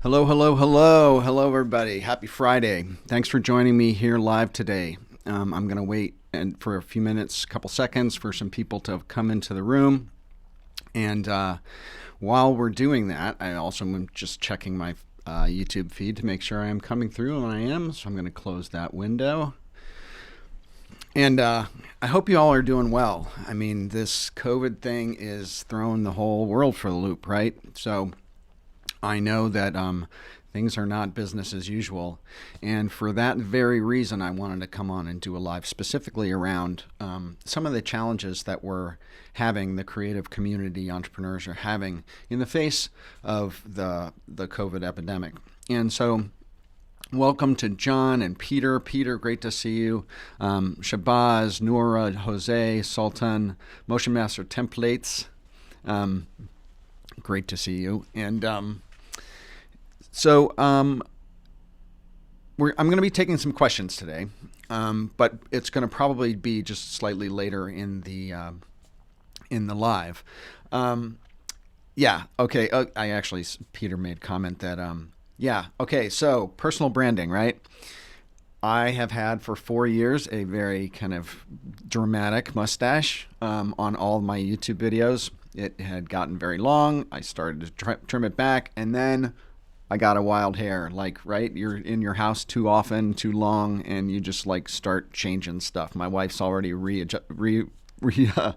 Hello, hello, hello. Hello, everybody. Happy Friday. Thanks for joining me here live today. I'm going to wait for a few minutes, a couple seconds for some people to come into the room. And while we're doing that, I also am just checking my YouTube feed to make sure I am coming through, and I am. So I'm going to close that window. And I hope you all are doing well. I mean, this COVID thing is throwing the whole world for the loop, right? So I know that things are not business as usual. And for that very reason, I wanted to come on and do a live specifically around some of the challenges that we're having, the creative community entrepreneurs are having in the face of the COVID epidemic. And so welcome to John and Peter. Peter, great to see you. Shabazz, Noura, Jose, Sultan, Motion Master Templates. Great to see you. And so I'm going to be taking some questions today, but it's going to probably be just slightly later in the live. Okay. Peter made comment that okay. So personal branding, right? I have had for 4 years a very kind of dramatic mustache on all of my YouTube videos. It had gotten very long. I started to trim it back, and then I got a wild hair, right? You're in your house too often, too long, and you just start changing stuff. My wife's already arranged the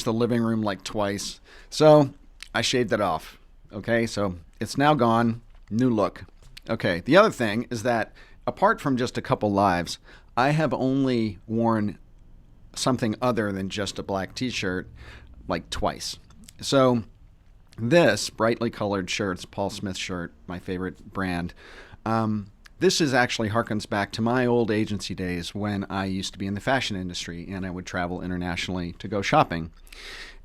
living room twice. So I shaved it off. Okay, so it's now gone. New look. Okay, the other thing is that apart from just a couple lives, I have only worn something other than just a black t-shirt twice. So this brightly colored shirt, it's Paul Smith shirt, my favorite brand. This is actually harkens back to my old agency days when I used to be in the fashion industry and I would travel internationally to go shopping.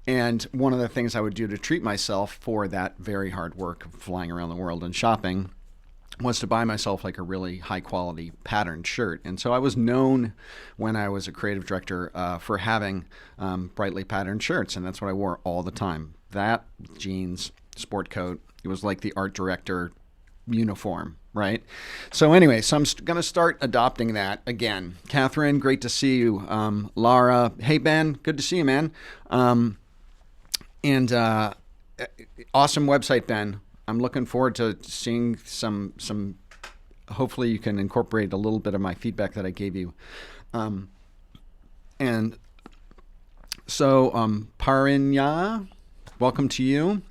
And one of the things I would do to treat myself for that very hard work of flying around the world and shopping was to buy myself a really high quality patterned shirt. And so I was known when I was a creative director for having brightly patterned shirts, and that's what I wore all the time. That, jeans, sport coat, it was like the art director uniform, right? So anyway, so I'm going to start adopting that again. Catherine, great to see you. Lara, hey Ben, good to see you, man. And awesome website, Ben. I'm looking forward to seeing some. Hopefully, you can incorporate a little bit of my feedback that I gave you. And so, Parinya, welcome to you.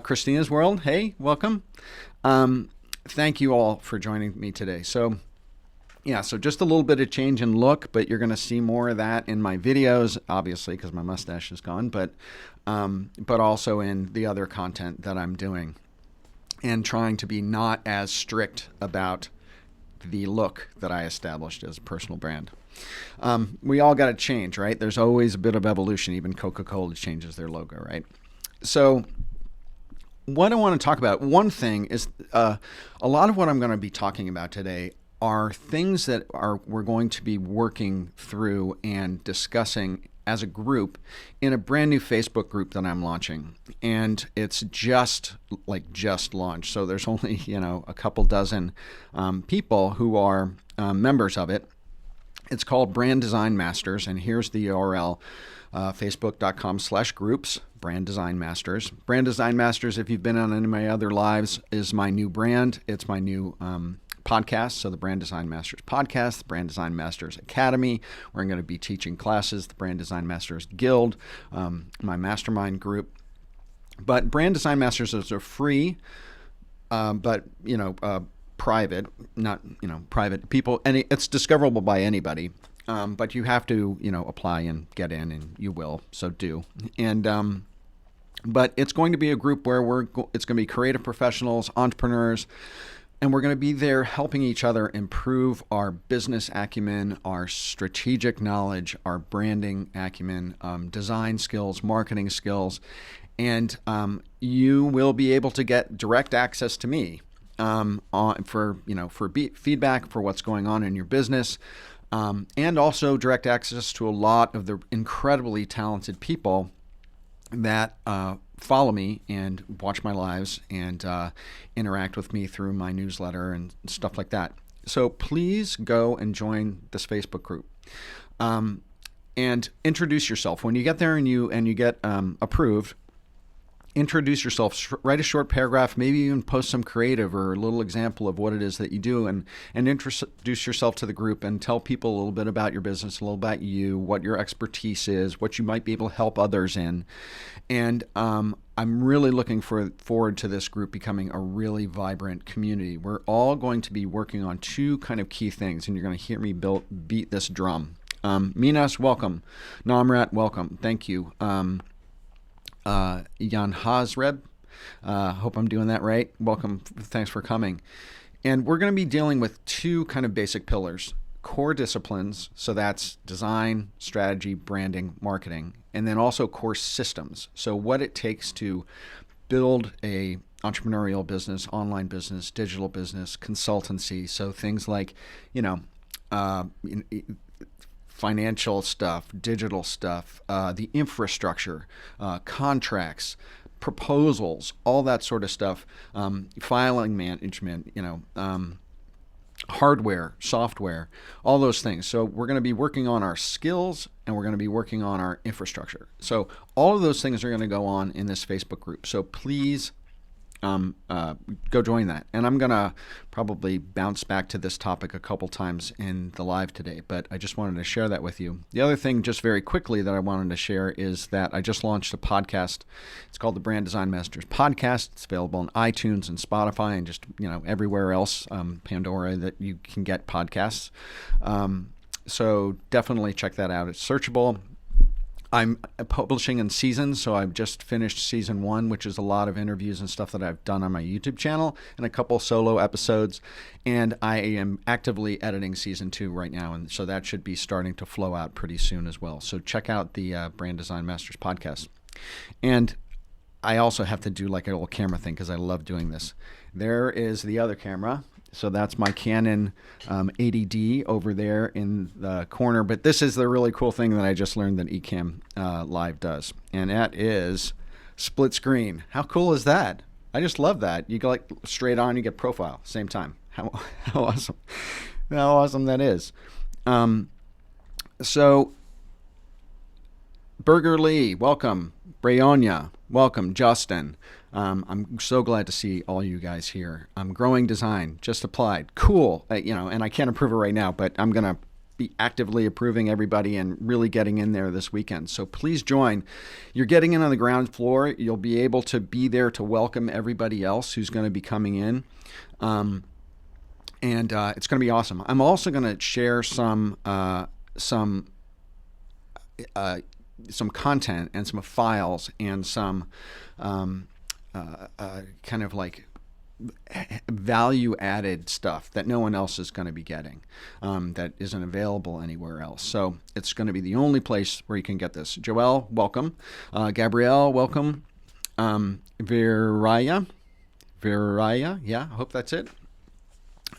Christina's World, hey, welcome. Thank you all for joining me today. So just a little bit of change in look, but you're going to see more of that in my videos, obviously, because my mustache is gone, but also in the other content that I'm doing, and trying to be not as strict about the look that I established as a personal brand. We all got to change, right? There's always a bit of evolution. Even Coca-Cola changes their logo, right? So what I want to talk about, one thing is a lot of what I'm going to be talking about today are things that we're going to be working through and discussing as a group in a brand new Facebook group that I'm launching. And it's just launched. So there's only, a couple dozen people who are members of it. It's called Brand Design Masters. And here's the URL, facebook.com/groups, Brand Design Masters. Brand Design Masters, if you've been on any of my other lives, is my new brand. It's my new podcast. So the Brand Design Masters podcast, the Brand Design Masters Academy, where I'm going to be teaching classes, the Brand Design Masters Guild, my mastermind group. But Brand Design Masters is a free, but private, not private people, and it's discoverable by anybody. But you have to apply and get in, and you will. So do. And but it's going to be a group where it's going to be creative professionals, entrepreneurs. And we're going to be there helping each other improve our business acumen, our strategic knowledge, our branding acumen, design skills, marketing skills. And you will be able to get direct access to me for feedback for what's going on in your business, and also direct access to a lot of the incredibly talented people that follow me and watch my lives and interact with me through my newsletter and stuff like that. So please go and join this Facebook group. And introduce yourself. When you get there and you get approved, introduce yourself, write a short paragraph, maybe even post some creative or a little example of what it is that you do, and introduce yourself to the group and tell people a little bit about your business, a little about you, what your expertise is, what you might be able to help others in. And I'm really looking forward to this group becoming a really vibrant community. We're all going to be working on two kind of key things, and you're going to hear me beat this drum. Minas, welcome. Namrat, welcome. Thank you. Jan Hazreb, hope I'm doing that right. Welcome. Thanks for coming. And we're going to be dealing with two kind of basic pillars: core disciplines, so that's design, strategy, branding, marketing, and then also core systems, so what it takes to build a entrepreneurial business, online business, digital business, consultancy. So things like, financial stuff, digital stuff, the infrastructure, contracts, proposals, all that sort of stuff, filing management, hardware, software, all those things. So we're going to be working on our skills and we're going to be working on our infrastructure. So all of those things are going to go on in this Facebook group. So please go join that. And I'm going to probably bounce back to this topic a couple times in the live today, but I just wanted to share that with you. The other thing, just very quickly, that I wanted to share is that I just launched a podcast. It's called the Brand Design Masters Podcast. It's available on iTunes and Spotify and just, everywhere else, Pandora, that you can get podcasts. So definitely check that out. It's searchable. I'm publishing in seasons, so I've just finished season 1, which is a lot of interviews and stuff that I've done on my YouTube channel and a couple solo episodes, and I am actively editing season 2 right now, and so that should be starting to flow out pretty soon as well. So check out the Brand Design Masters podcast. And I also have to do like a little camera thing because I love doing this. There is the other camera. So that's my Canon 80D over there in the corner. But this is the really cool thing that I just learned that Ecamm Live does. And that is split screen. How cool is that? I just love that. You go like straight on, you get profile, same time. How awesome. How awesome that is. So Burger Lee, welcome. Brayonia, welcome. Justin. I'm so glad to see all you guys here. Growing Design, just applied. Cool. And I can't approve it right now, but I'm going to be actively approving everybody and really getting in there this weekend. So please join. You're getting in on the ground floor. You'll be able to be there to welcome everybody else who's going to be coming in. And it's going to be awesome. I'm also going to share some content and some files and some kind of like value added stuff that no one else is going to be getting, that isn't available anywhere else. So it's going to be the only place where you can get this. Joelle, welcome. Gabrielle, welcome. Viraya, yeah, I hope that's it.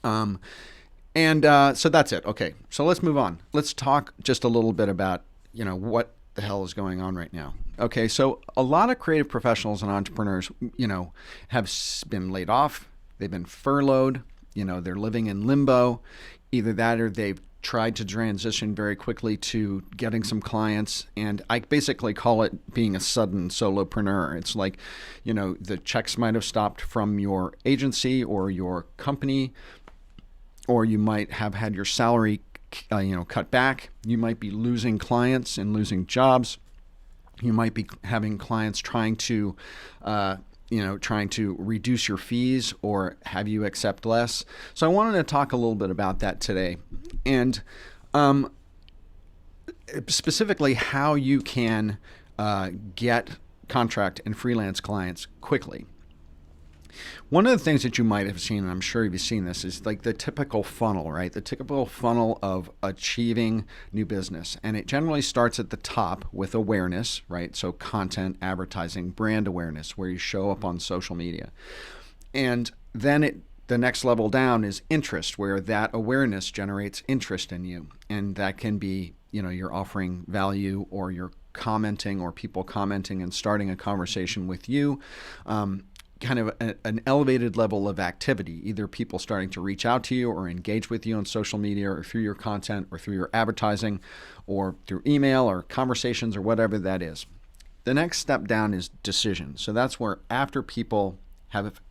So that's it. Okay, so let's move on. Let's talk just a little bit about, what the hell is going on right now. Okay, so a lot of creative professionals and entrepreneurs, have been laid off. They've been furloughed. They're living in limbo. Either that or they've tried to transition very quickly to getting some clients. And I basically call it being a sudden solopreneur. It's like, the checks might have stopped from your agency or your company, or you might have had your salary cut back. You might be losing clients and losing jobs. You might be having clients trying to reduce your fees or have you accept less. So I wanted to talk a little bit about that today, and specifically how you can get contract and freelance clients quickly. One of the things that you might have seen, and I'm sure you've seen this, is like the typical funnel, right? The typical funnel of achieving new business. And it generally starts at the top with awareness, right? So content, advertising, brand awareness, where you show up on social media. And then the next level down is interest, where that awareness generates interest in you. And that can be, you're offering value or you're commenting or people commenting and starting a conversation with you. Kind of an elevated level of activity, either people starting to reach out to you or engage with you on social media or through your content or through your advertising or through email or conversations or whatever that is. The next step down is decision. So that's where after people have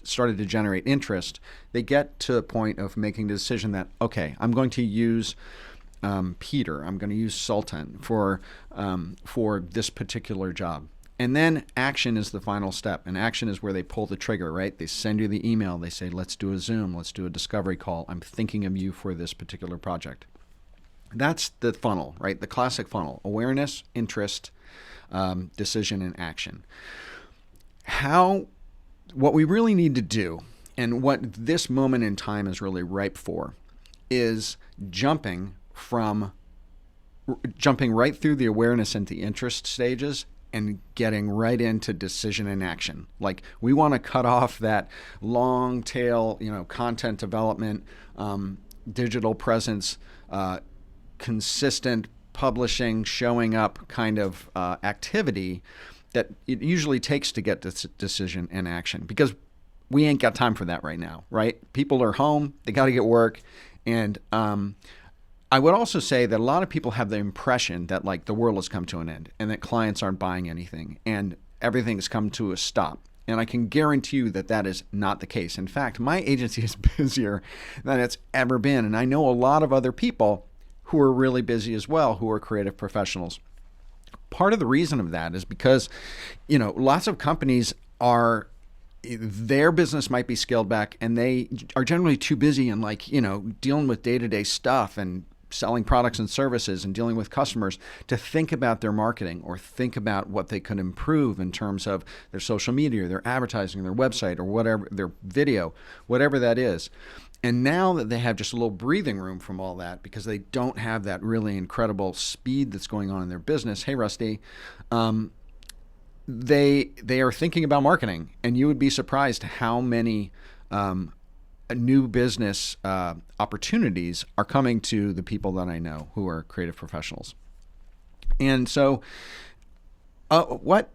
started to generate interest, they get to the point of making the decision that, okay, I'm going to use Peter, I'm going to use Sultan for this particular job. And then action is the final step. And action is where they pull the trigger, right? They send you the email. They say, let's do a Zoom. Let's do a discovery call. I'm thinking of you for this particular project. That's the funnel, right? The classic funnel: awareness, interest, decision, and action. What we really need to do, and what this moment in time is really ripe for, is jumping right through the awareness and the interest stages and getting right into decision and action. Like, we want to cut off that long tail, content development, digital presence, consistent publishing, showing up kind of activity that it usually takes to get this decision and action, because we ain't got time for that right now, right? People are home, they got to get work. And I would also say that a lot of people have the impression that like the world has come to an end and that clients aren't buying anything and everything's come to a stop. And I can guarantee you that that is not the case. In fact, my agency is busier than it's ever been. And I know a lot of other people who are really busy as well, who are creative professionals. Part of the reason of that is because, lots of companies their business might be scaled back and they are generally too busy and dealing with day-to-day stuff and selling products and services and dealing with customers to think about their marketing or think about what they could improve in terms of their social media, their advertising, their website, or whatever, their video, whatever that is. And now that they have just a little breathing room from all that, because they don't have that really incredible speed that's going on in their business. Hey, Rusty. They are thinking about marketing, and you would be surprised how many new business opportunities are coming to the people that I know who are creative professionals. And so, what?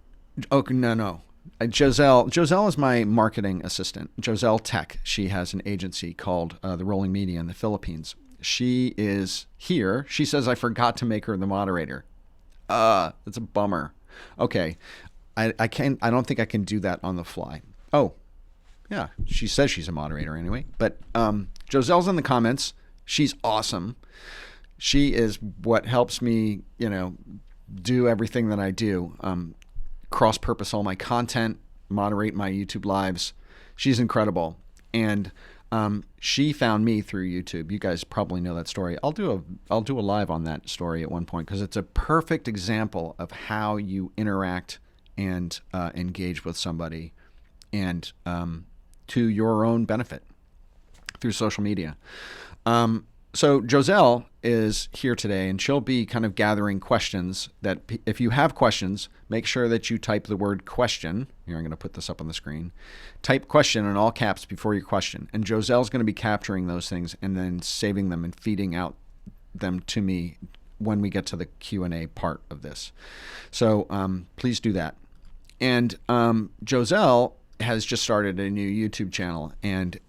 Oh, no. Joselle is my marketing assistant. Joselle Tech. She has an agency called The Rolling Media in the Philippines. She is here. She says I forgot to make her the moderator. That's a bummer. Okay. I don't think I can do that on the fly. Oh, yeah. She says she's a moderator anyway. But Joselle's in the comments. She's awesome. She is what helps me, do everything that I do. Cross-purpose all my content, moderate my YouTube lives. She's incredible. And she found me through YouTube. You guys probably know that story. I'll do a live on that story at one point, because it's a perfect example of how you interact and engage with somebody, and to your own benefit through social media. So Joselle is here today, and she'll be kind of gathering questions that if you have questions, make sure that you type the word question. Here, I'm going to put this up on the screen. Type question in all caps before your question. And Joselle's going to be capturing those things and then saving them and feeding out them to me when we get to the Q&A part of this. So please do that. And Joselle has just started a new YouTube channel, and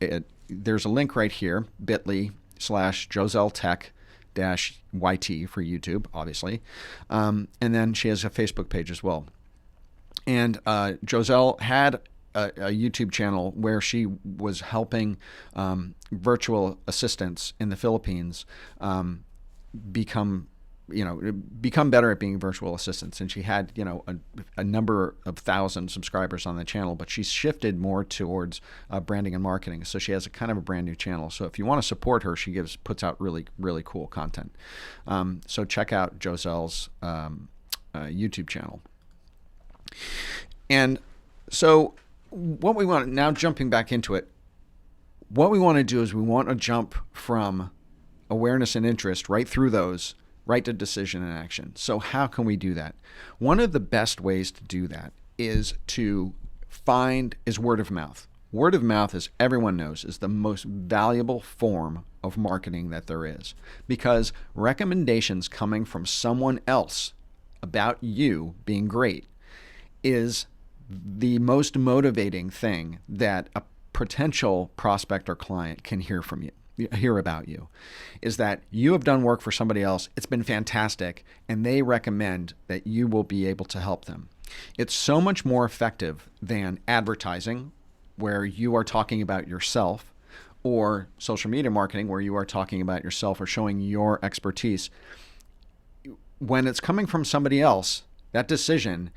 there's a link right here, bit.ly/Joselle Tech -YT for YouTube, obviously. And then she has a Facebook page as well. And Joselle had a YouTube channel where she was helping virtual assistants in the Philippines become better at being virtual assistants. And she had, a number of thousand subscribers on the channel, but she's shifted more towards branding and marketing. So she has a kind of a brand new channel. So if you want to support her, she puts out really, really cool content. So check out Joselle's YouTube channel. And so what we want, now jumping back into it, what we want to do is we want to jump from awareness and interest right through those, right to decision and action. So how can we do that? One of the best ways to do that is word of mouth. Word of mouth, as everyone knows, is the most valuable form of marketing that there is, because recommendations coming from someone else about you being great is the most motivating thing that a potential prospect or client can hear from you, hear about you, is that you have done work for somebody else. It's been fantastic, and they recommend that you will be able to help them. It's so much more effective than advertising, where you are talking about yourself, or social media marketing, where you are talking about yourself or showing your expertise. When it's coming from somebody else, that decision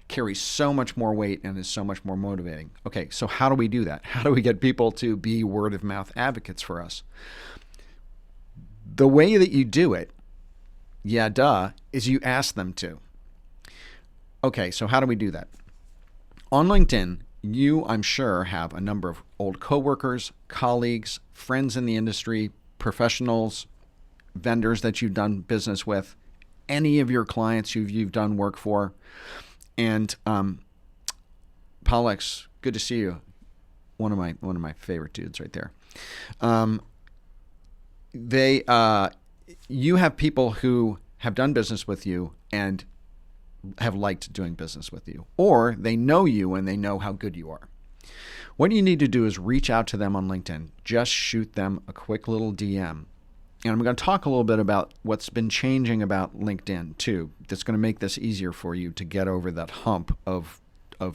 carries so much more weight and is so much more motivating. Okay, so how do we do that? How do we get people to be word of mouth advocates for us? The way that you do it, is you ask them to. Okay, so how do we do that? On LinkedIn, you, I'm sure, have a number of old coworkers, colleagues, friends in the industry, professionals, vendors that you've done business with, any of your clients you've done work for. And Paulex, good to see you. One of my favorite dudes right there. You have people who have done business with you and have liked doing business with you, or they know you and they know how good you are. What you need to do is reach out to them on LinkedIn. Just shoot them a quick little DM. And I'm going to talk a little bit about what's been changing about LinkedIn too. That's going to make this easier for you to get over that hump of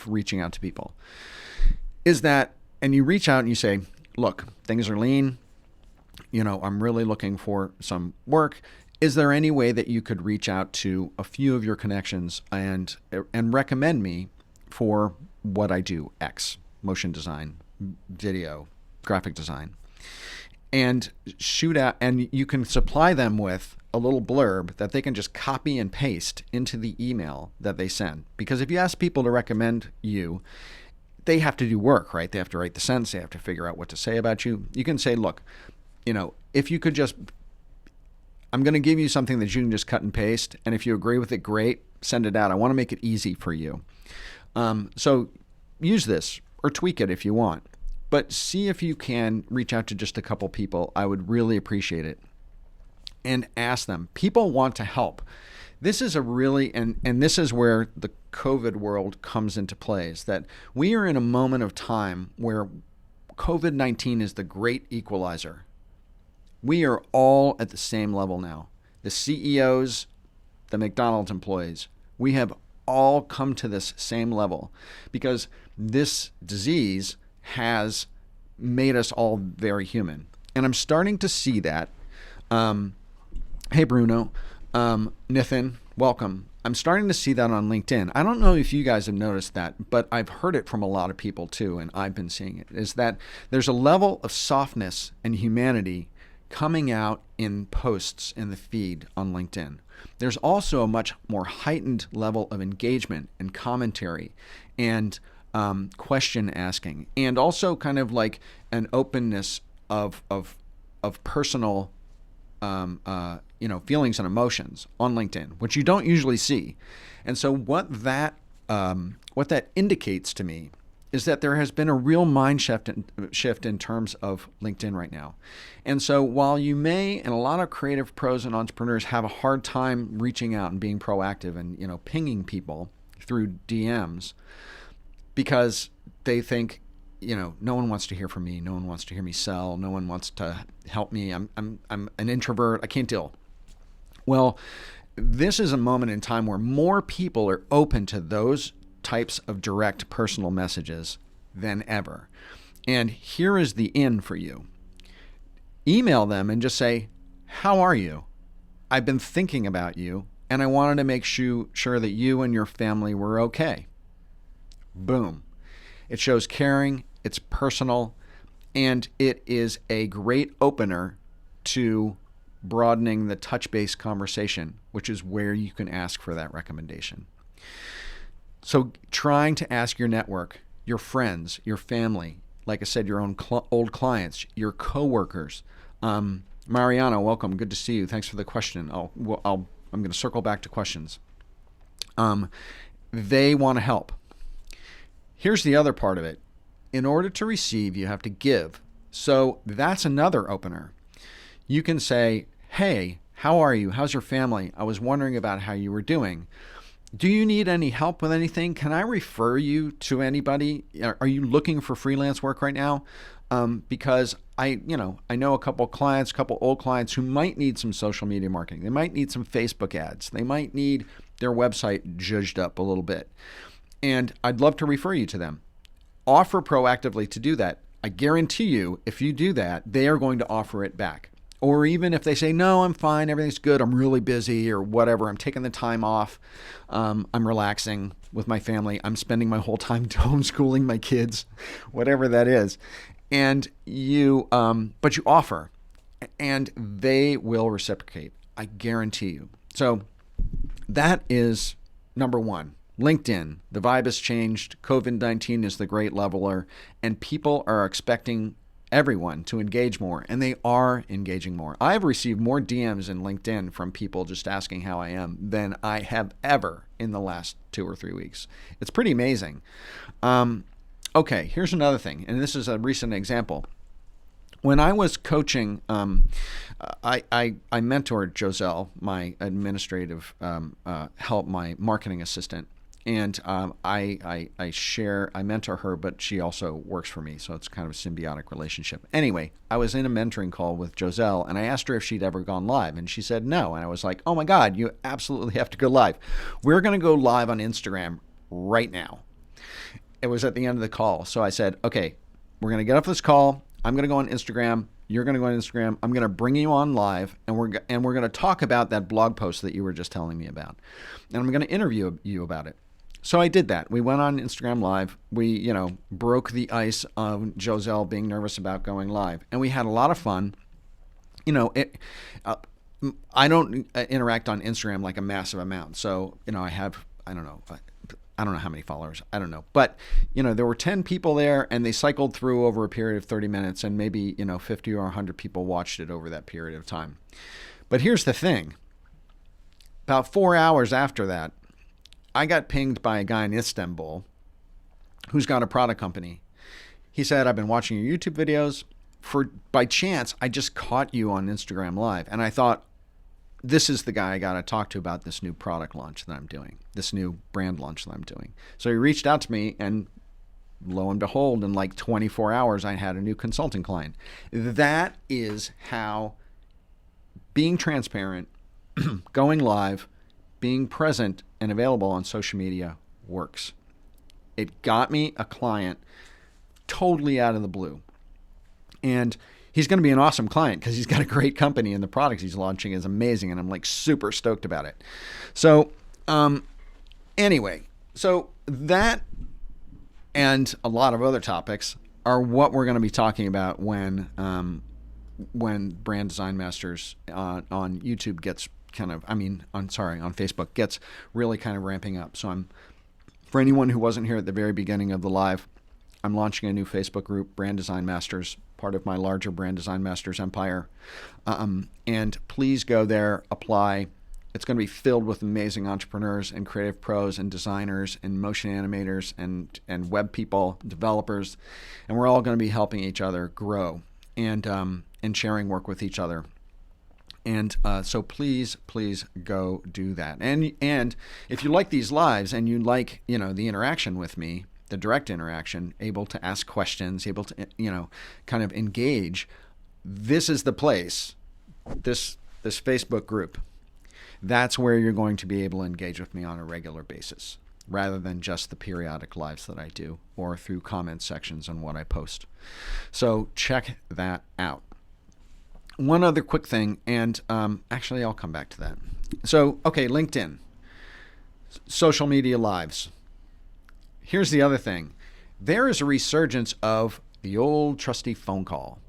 reaching out to people. Is that, and you reach out and you say, look, things are lean. I'm really looking for some work. Is there any way that you could reach out to a few of your connections and recommend me for what I do? X, motion design, video, graphic design. And shoot out, and you can supply them with a little blurb that they can just copy and paste into the email that they send. Because if you ask people to recommend you, they have to do work, right? They have to write the sentence. They have to figure out what to say about you. You can say, look, if you could just, I'm going to give you something that you can just cut and paste. And if you agree with it, great, send it out. I want to make it easy for you. So use this or tweak it if you want. But see if you can reach out to just a couple people. I would really appreciate it. And ask them. People want to help. This is and this is where the COVID world comes into play, is that we are in a moment of time where COVID-19 is the great equalizer. We are all at the same level now. The CEOs, the McDonald's employees, we have all come to this same level because this disease has made us all very human. And I'm starting to see that. Hey, Bruno. Nithin, welcome. I'm starting to see that on LinkedIn. I don't know if you guys have noticed that, but I've heard it from a lot of people too, and I've been seeing it, is that there's a level of softness and humanity coming out in posts in the feed on LinkedIn. There's also a much more heightened level of engagement and commentary and question asking, and also kind of like an openness of personal feelings and emotions on LinkedIn, which you don't usually see. And so what that indicates to me is that there has been a real mind shift in terms of LinkedIn right now. And so while you may, and a lot of creative pros and entrepreneurs have a hard time reaching out and being proactive and pinging people through DMs, because they think, no one wants to hear from me. No one wants to hear me sell. No one wants to help me. I'm an introvert. I can't deal. Well, this is a moment in time where more people are open to those types of direct personal messages than ever. And here is the in for you. Email them and just say, how are you? I've been thinking about you, and I wanted to make sure that you and your family were okay. Boom. It shows caring, it's personal, and it is a great opener to broadening the touch-base conversation, which is where you can ask for that recommendation. So trying to ask your network, your friends, your family, like I said, your own old clients, your coworkers. Mariana, welcome. Good to see you. Thanks for the question. I'm going to circle back to questions. They want to help. Here's the other part of it. In order to receive, you have to give. So that's another opener. You can say, hey, how are you? How's your family? I was wondering about how you were doing. Do you need any help with anything? Can I refer you to anybody? Are you looking for freelance work right now? Because I know a couple clients, a couple old clients who might need some social media marketing. They might need some Facebook ads. They might need their website zhuzhed up a little bit. And I'd love to refer you to them. Offer proactively to do that. I guarantee you, if you do that, they are going to offer it back. Or even if they say, no, I'm fine, everything's good, I'm really busy or whatever, I'm taking the time off, I'm relaxing with my family, I'm spending my whole time homeschooling my kids, whatever that is. And but you offer, and they will reciprocate. I guarantee you. So that is number one. LinkedIn, the vibe has changed. COVID-19 is the great leveler, and people are expecting everyone to engage more, and they are engaging more. I've received more DMs in LinkedIn from people just asking how I am than I have ever in the last 2 or 3 weeks. It's pretty amazing. Okay, here's another thing, and this is a recent example. When I was coaching, I mentored Joselle, my administrative help, my marketing assistant. And I mentor her, but she also works for me. So it's kind of a symbiotic relationship. Anyway, I was in a mentoring call with Joselle, and I asked her if she'd ever gone live. And she said no. And I was like, oh my God, you absolutely have to go live. We're going to go live on Instagram right now. It was at the end of the call. So I said, okay, we're going to get off this call. I'm going to go on Instagram. You're going to go on Instagram. I'm going to bring you on live, and we're going to talk about that blog post that you were just telling me about. And I'm going to interview you about it. So I did that. We went on Instagram Live. We, broke the ice of Joselle being nervous about going live. And we had a lot of fun. I don't interact on Instagram like a massive amount. So, I don't know how many followers. I don't know. But, there were 10 people there, and they cycled through over a period of 30 minutes, and maybe, 50 or 100 people watched it over that period of time. But here's the thing. About 4 hours after that, I got pinged by a guy in Istanbul who's got a product company. He said, I've been watching your YouTube videos. By chance, I just caught you on Instagram Live. And I thought, this is the guy I got to talk to about this new product launch that I'm doing, this new brand launch that I'm doing. So he reached out to me, and lo and behold, in like 24 hours, I had a new consulting client. That is how being transparent, going live, being present and available on social media works. It got me a client totally out of the blue. And he's going to be an awesome client because he's got a great company, and the products he's launching is amazing, and I'm like super stoked about it. So anyway, so that and a lot of other topics are what we're going to be talking about when Brand Design Masters on YouTube gets on Facebook gets really kind of ramping up. So for anyone who wasn't here at the very beginning of the live, I'm launching a new Facebook group, Brand Design Masters, part of my larger Brand Design Masters empire. And please go there, apply. It's going to be filled with amazing entrepreneurs and creative pros and designers and motion animators and web people, developers, and we're all going to be helping each other grow and sharing work with each other. And so please go do that. And if you like these lives and you like, the interaction with me, the direct interaction, able to ask questions, able to, kind of engage, this is the place, this Facebook group. That's where you're going to be able to engage with me on a regular basis, rather than just the periodic lives that I do or through comment sections on what I post. So check that out. One other quick thing, and actually I'll come back to that. So, okay, LinkedIn, social media lives. Here's the other thing. There is a resurgence of the old trusty phone call.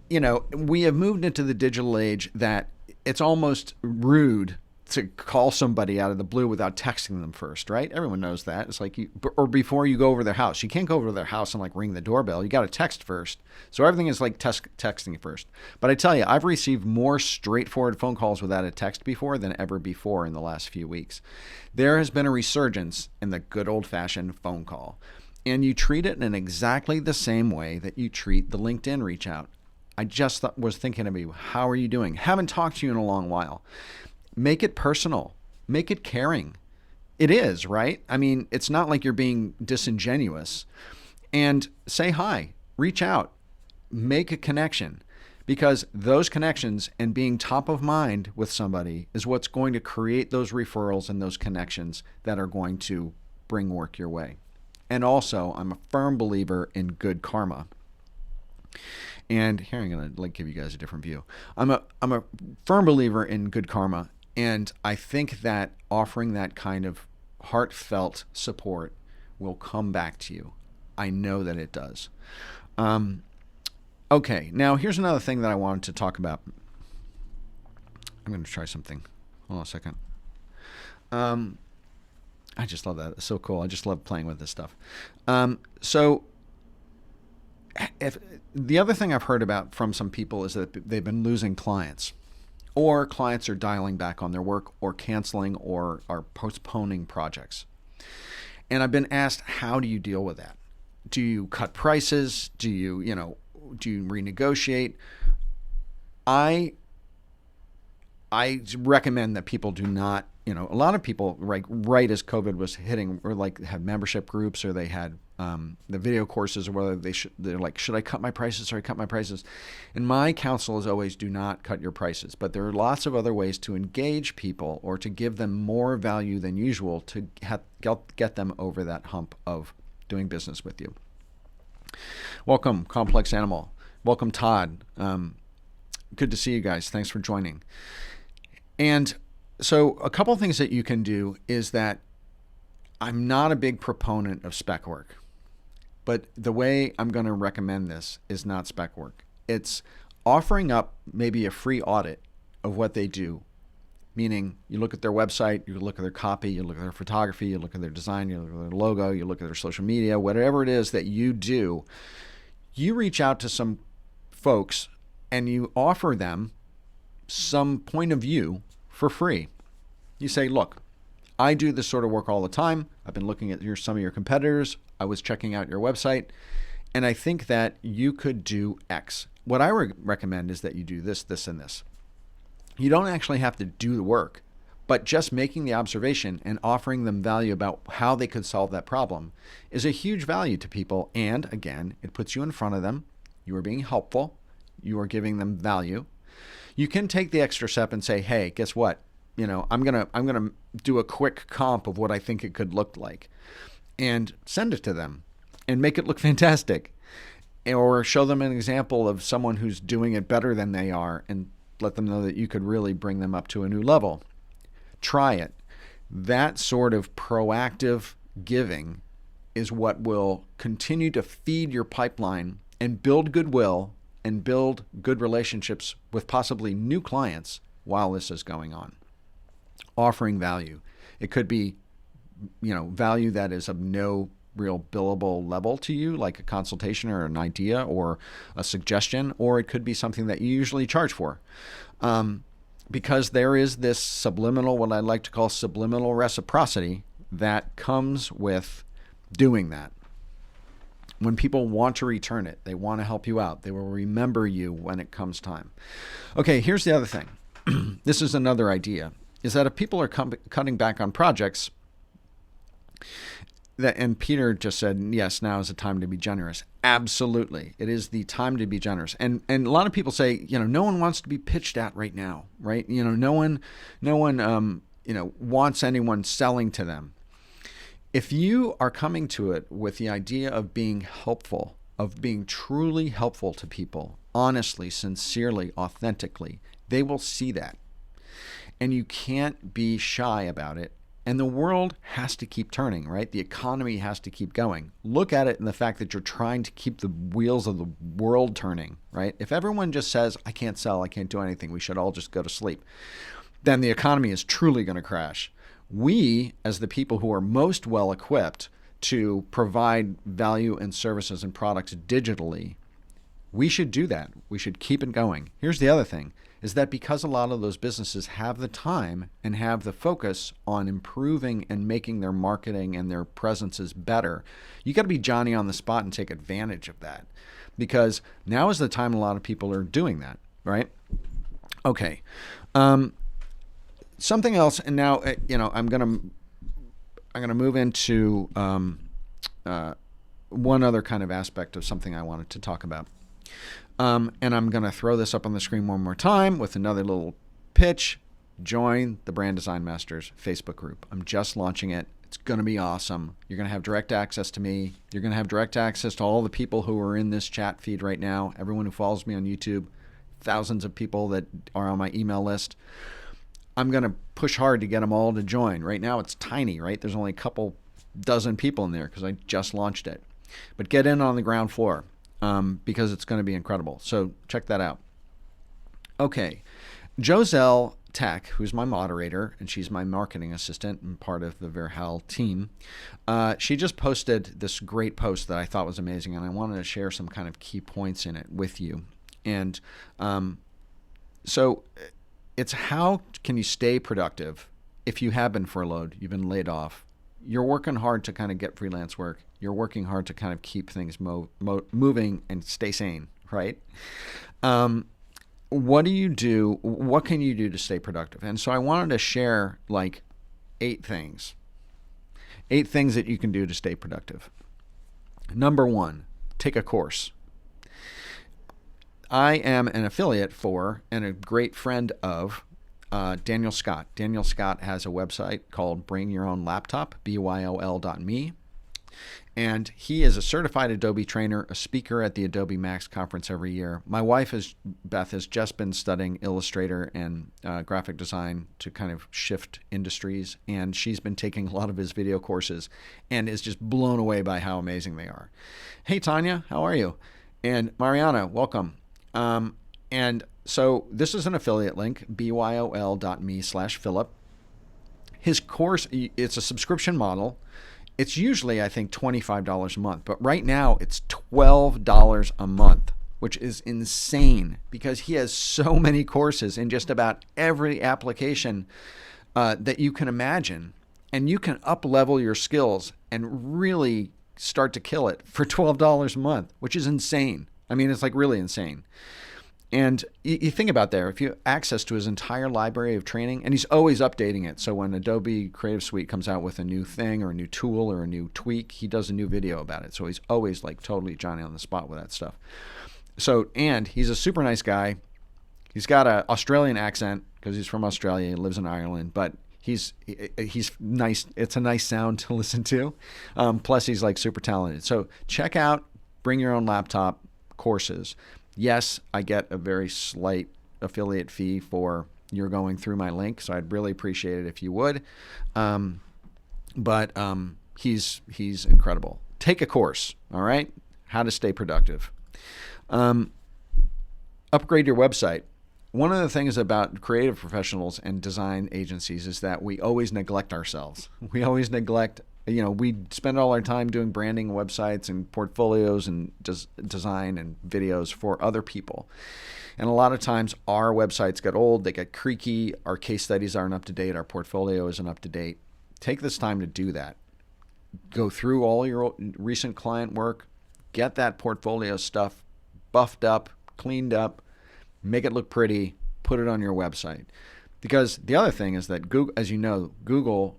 We have moved into the digital age that it's almost rude to call somebody out of the blue without texting them first, right? Everyone knows that. It's like or before you go over their house. You can't go over to their house and ring the doorbell. You got to text first. So everything is like texting first. But I tell you, I've received more straightforward phone calls without a text before than ever before in the last few weeks. There has been a resurgence in the good old-fashioned phone call. And you treat it in exactly the same way that you treat the LinkedIn reach out. I just was thinking of you. How are you doing? Haven't talked to you in a long while. Make it personal. Make it caring. It is, right? I mean, it's not like you're being disingenuous. And say hi, reach out, make a connection, because those connections and being top of mind with somebody is what's going to create those referrals and those connections that are going to bring work your way. And also, I'm a firm believer in good karma. And here I'm going to give you guys a different view. I'm a firm believer in good karma, and I think that offering that kind of heartfelt support will come back to you. I know that it does. Okay, now here's another thing that I wanted to talk about. I'm going to try something. Hold on a second. I just love that. It's so cool. I just love playing with this stuff. So if the other thing I've heard about from some people is that they've been losing clients, or clients are dialing back on their work, or canceling, or are postponing projects. And I've been asked, how do you deal with that? Do you cut prices? Do you renegotiate? I recommend that people do not, a lot of people right as COVID was hitting, or had membership groups, or they had the video courses, or whether they're like, should I cut my prices? Or I cut my prices? And my counsel is always, do not cut your prices. But there are lots of other ways to engage people, or to give them more value than usual, to get them over that hump of doing business with you. Welcome, Complex Animal. Welcome, Todd. Good to see you guys. Thanks for joining. And so a couple of things that you can do is that I'm not a big proponent of spec work, but the way I'm going to recommend this is not spec work. It's offering up maybe a free audit of what they do, meaning you look at their website, you look at their copy, you look at their photography, you look at their design, you look at their logo, you look at their social media, whatever it is that you do, you reach out to some folks and you offer them some point of view for free. You say, look, I do this sort of work all the time. I've been looking at some of your competitors. I was checking out your website, and I think that you could do X. What I recommend is that you do this, this, and this. You don't actually have to do the work, but just making the observation and offering them value about how they could solve that problem is a huge value to people. And again, it puts you in front of them. You are being helpful. You are giving them value. You can take the extra step and say, hey, guess what? I'm gonna do a quick comp of what I think it could look like, and send it to them, and make it look fantastic, or show them an example of someone who's doing it better than they are, and let them know that you could really bring them up to a new level. Try it. That sort of proactive giving is what will continue to feed your pipeline and build goodwill and build good relationships with possibly new clients while this is going on. Offering value. It could be, value that is of no real billable level to you, like a consultation or an idea or a suggestion, or it could be something that you usually charge for. Because there is this subliminal, what I like to call subliminal reciprocity, that comes with doing that. When people want to return it, they want to help you out. They will remember you when it comes time. Okay, here's the other thing. This is another idea, is that if people are cutting back on projects, and Peter just said, yes, now is the time to be generous. Absolutely. It is the time to be generous. And a lot of people say, no one wants to be pitched at right now, right? No one wants anyone selling to them. If you are coming to it with the idea of being helpful, of being truly helpful to people, honestly, sincerely, authentically, they will see that. And you can't be shy about it. And the world has to keep turning, right? The economy has to keep going. Look at it in the fact that you're trying to keep the wheels of the world turning, right? If everyone just says, I can't sell, I can't do anything, we should all just go to sleep, then the economy is truly going to crash. We, as the people who are most well equipped to provide value and services and products digitally, we should do that. We should keep it going. Here's the other thing, is that because a lot of those businesses have the time and have the focus on improving and making their marketing and their presences better, you got to be Johnny on the spot and take advantage of that, because now is the time a lot of people are doing that, right? Okay. Something else, and now, I'm going to I'm going to move into one other kind of aspect of something I wanted to talk about. And I'm going to throw this up on the screen one more time with another little pitch. Join the Brand Design Masters Facebook group. I'm just launching it. It's going to be awesome. You're going to have direct access to me. You're going to have direct access to all the people who are in this chat feed right now, everyone who follows me on YouTube, thousands of people that are on my email list. I'm going to push hard to get them all to join. Right now it's tiny, right? There's only a couple dozen people in there because I just launched it. But get in on the ground floor because it's going to be incredible. So check that out. Okay. Joselle Tech, who's my moderator, and she's my marketing assistant and part of the Verhal team, she just posted this great post that I thought was amazing, and I wanted to share some kind of key points in it with you. And so it's how can you stay productive if you have been furloughed, you've been laid off, you're working hard to kind of get freelance work, you're working hard to kind of keep things moving and stay sane, right? What do you do? What can you do to stay productive? And so I wanted to share like 8 things that you can do to stay productive. Number 1, take a course. I am an affiliate for and a great friend of Daniel Scott. Daniel Scott has a website called Bring Your Own Laptop, BYOL.me. And he is a certified Adobe trainer, a speaker at the Adobe Max conference every year. My wife, Beth, has just been studying Illustrator and graphic design to kind of shift industries. And she's been taking a lot of his video courses and is just blown away by how amazing they are. Hey, Tanya, how are you? And Mariana, welcome. And so this is an affiliate link, byol.me/Philip. His course, it's a subscription model. It's usually, I think, $25 a month, but right now it's $12 a month, which is insane because he has so many courses in just about every application that you can imagine, and you can up-level your skills and really start to kill it for $12 a month, which is insane. I mean, it's like really insane. And you think about there, if you have access to his entire library of training, and he's always updating it. So when Adobe Creative Suite comes out with a new thing or a new tool or a new tweak, he does a new video about it. So he's always like totally Johnny on the spot with that stuff. So, and he's a super nice guy. He's got an Australian accent because he's from Australia. He lives in Ireland, but he's nice. It's a nice sound to listen to. Plus he's like super talented. So check out Bring Your Own Laptop courses. Yes, I get a very slight affiliate fee for you're going through my link, so I'd really appreciate it if you would. But he's incredible. Take a course, all right? How to stay productive. Upgrade your website. One of the things about creative professionals and design agencies is that we always neglect ourselves. We always neglect, we spend all our time doing branding websites and portfolios and design and videos for other people. And a lot of times our websites get old, they get creaky, our case studies aren't up to date, our portfolio isn't up to date. Take this time to do that. Go through all your recent client work, get that portfolio stuff buffed up, cleaned up, make it look pretty, put it on your website. Because the other thing is that Google, as you know, Google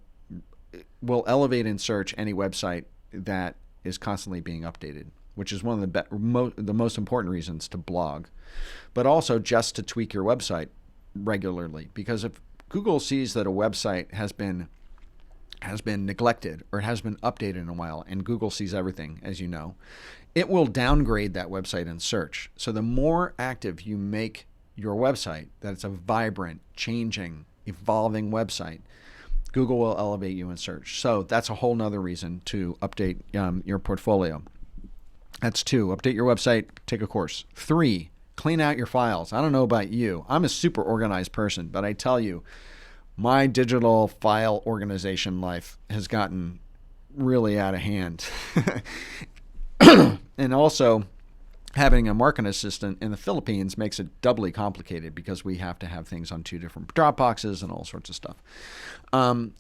will elevate in search any website that is constantly being updated, which is one of the most important reasons to blog, but also just to tweak your website regularly. Because if Google sees that a website has been neglected or it has been updated in a while, and Google sees everything, as you know, it will downgrade that website in search. So the more active you make your website, that it's a vibrant, changing, evolving website, Google will elevate you in search. So that's a whole nother reason to update your portfolio. That's 2, update your website, take a course. 3, clean out your files. I don't know about you. I'm a super organized person, but I tell you, my digital file organization life has gotten really out of hand. And also, having a marketing assistant in the Philippines makes it doubly complicated because we have to have things on 2 different Dropboxes and all sorts of stuff. And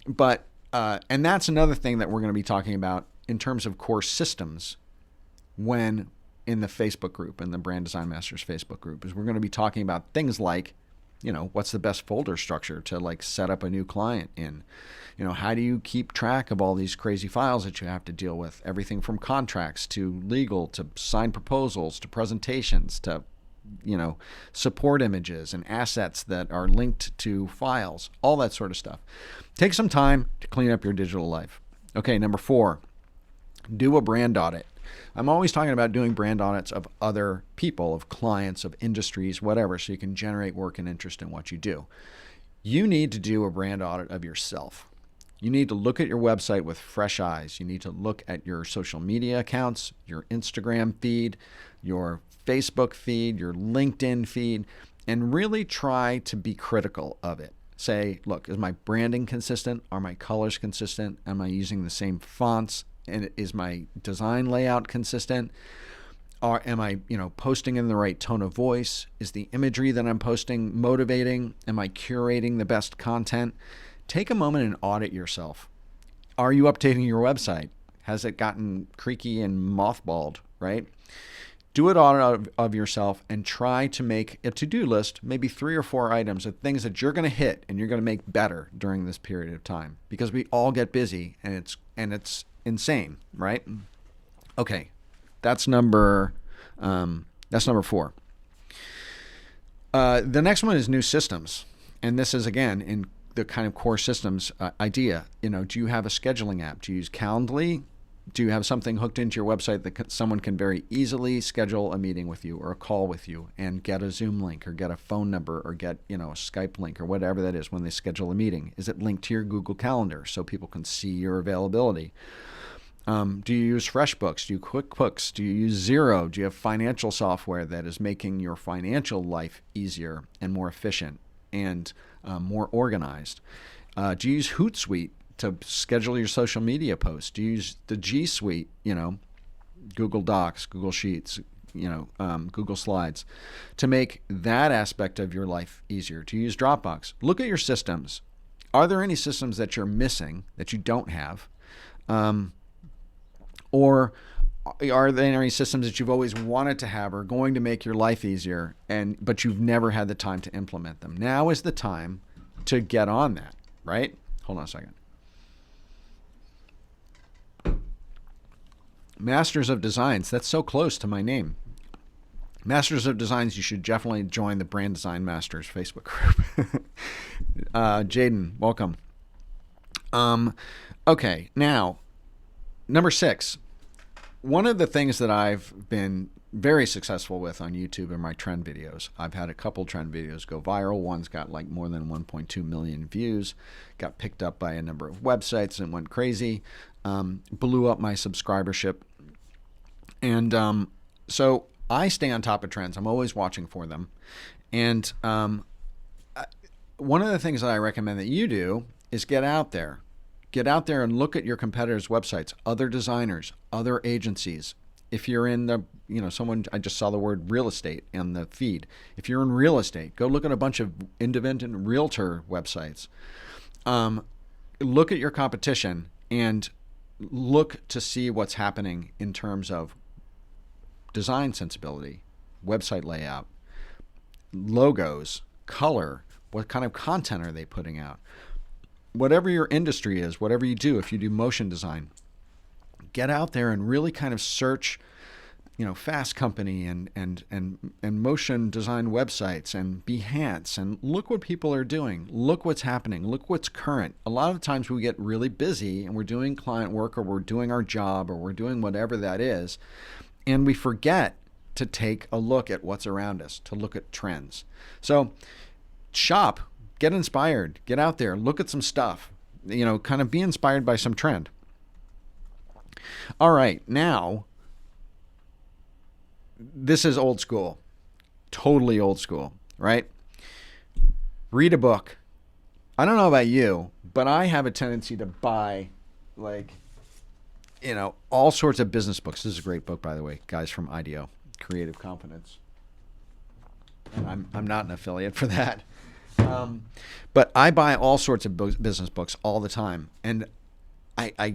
that's another thing that we're going to be talking about in terms of course systems when in the Facebook group, in the Brand Design Masters Facebook group, is we're going to be talking about things like what's the best folder structure to like set up a new client in? How do you keep track of all these crazy files that you have to deal with? Everything from contracts to legal to signed proposals to presentations to, support images and assets that are linked to files, all that sort of stuff. Take some time to clean up your digital life. Okay, number 4, do a brand audit. I'm always talking about doing brand audits of other people, of clients, of industries, whatever, so you can generate work and interest in what you do. You need to do a brand audit of yourself. You need to look at your website with fresh eyes. You need to look at your social media accounts, your Instagram feed, your Facebook feed, your LinkedIn feed, and really try to be critical of it. Say, look, is my branding consistent? Are my colors consistent? Am I using the same fonts? And is my design layout consistent? Or am I, posting in the right tone of voice? Is the imagery that I'm posting motivating? Am I curating the best content? Take a moment and audit yourself. Are you updating your website? Has it gotten creaky and mothballed, right? Do an audit of yourself and try to make a to-do list, maybe 3 or 4 items of things that you're going to hit and you're going to make better during this period of time, because we all get busy and it's insane, right? Okay, that's number 4. The next one is new systems, and this is again in the kind of core systems idea. Do you have a scheduling app? Do you use Calendly? Do you have something hooked into your website that someone can very easily schedule a meeting with you or a call with you and get a Zoom link or get a phone number or get, a Skype link or whatever that is when they schedule a meeting? Is it linked to your Google Calendar so people can see your availability? Do you use FreshBooks? Do you QuickBooks? Do you use Xero? Do you have financial software that is making your financial life easier and more efficient and more organized? Do you use Hootsuite to schedule your social media posts? Do you use the G Suite, Google Docs, Google Sheets, Google Slides, to make that aspect of your life easier? Do you use Dropbox? Look at your systems. Are there any systems that you're missing that you don't have? Or are there any systems that you've always wanted to have or going to make your life easier, but you've never had the time to implement them? Now is the time to get on that, right? Hold on a second. Masters of Designs, that's so close to my name. Masters of Designs, you should definitely join the Brand Design Masters Facebook group. Jaden, welcome. Okay, now, number 6. One of the things that I've been very successful with on YouTube are my trend videos. I've had a couple trend videos go viral. One's got like more than 1.2 million views, got picked up by a number of websites and went crazy, blew up my subscribership. And so I stay on top of trends. I'm always watching for them. And one of the things that I recommend that you do is get out there. Get out there and look at your competitors' websites, other designers, other agencies. If you're in the, I just saw the word real estate in the feed. If you're in real estate, go look at a bunch of independent realtor websites. Look at your competition and look to see what's happening in terms of design sensibility, website layout, logos, color, what kind of content are they putting out? Whatever your industry is, whatever you do, if you do motion design, get out there and really kind of search, Fast Company and motion design websites and Behance, and look what people are doing. Look what's happening. Look what's current. A lot of times we get really busy and we're doing client work or we're doing our job or we're doing whatever that is, and we forget to take a look at what's around us, to look at trends. So shop. Get inspired. Get out there. Look at some stuff. Kind of be inspired by some trend. All right. Now, this is old school. Totally old school, right? Read a book. I don't know about you, but I have a tendency to buy, all sorts of business books. This is a great book, by the way, guys from IDEO, Creative Confidence. And I'm not an affiliate for that. But I buy all sorts of business books all the time, and I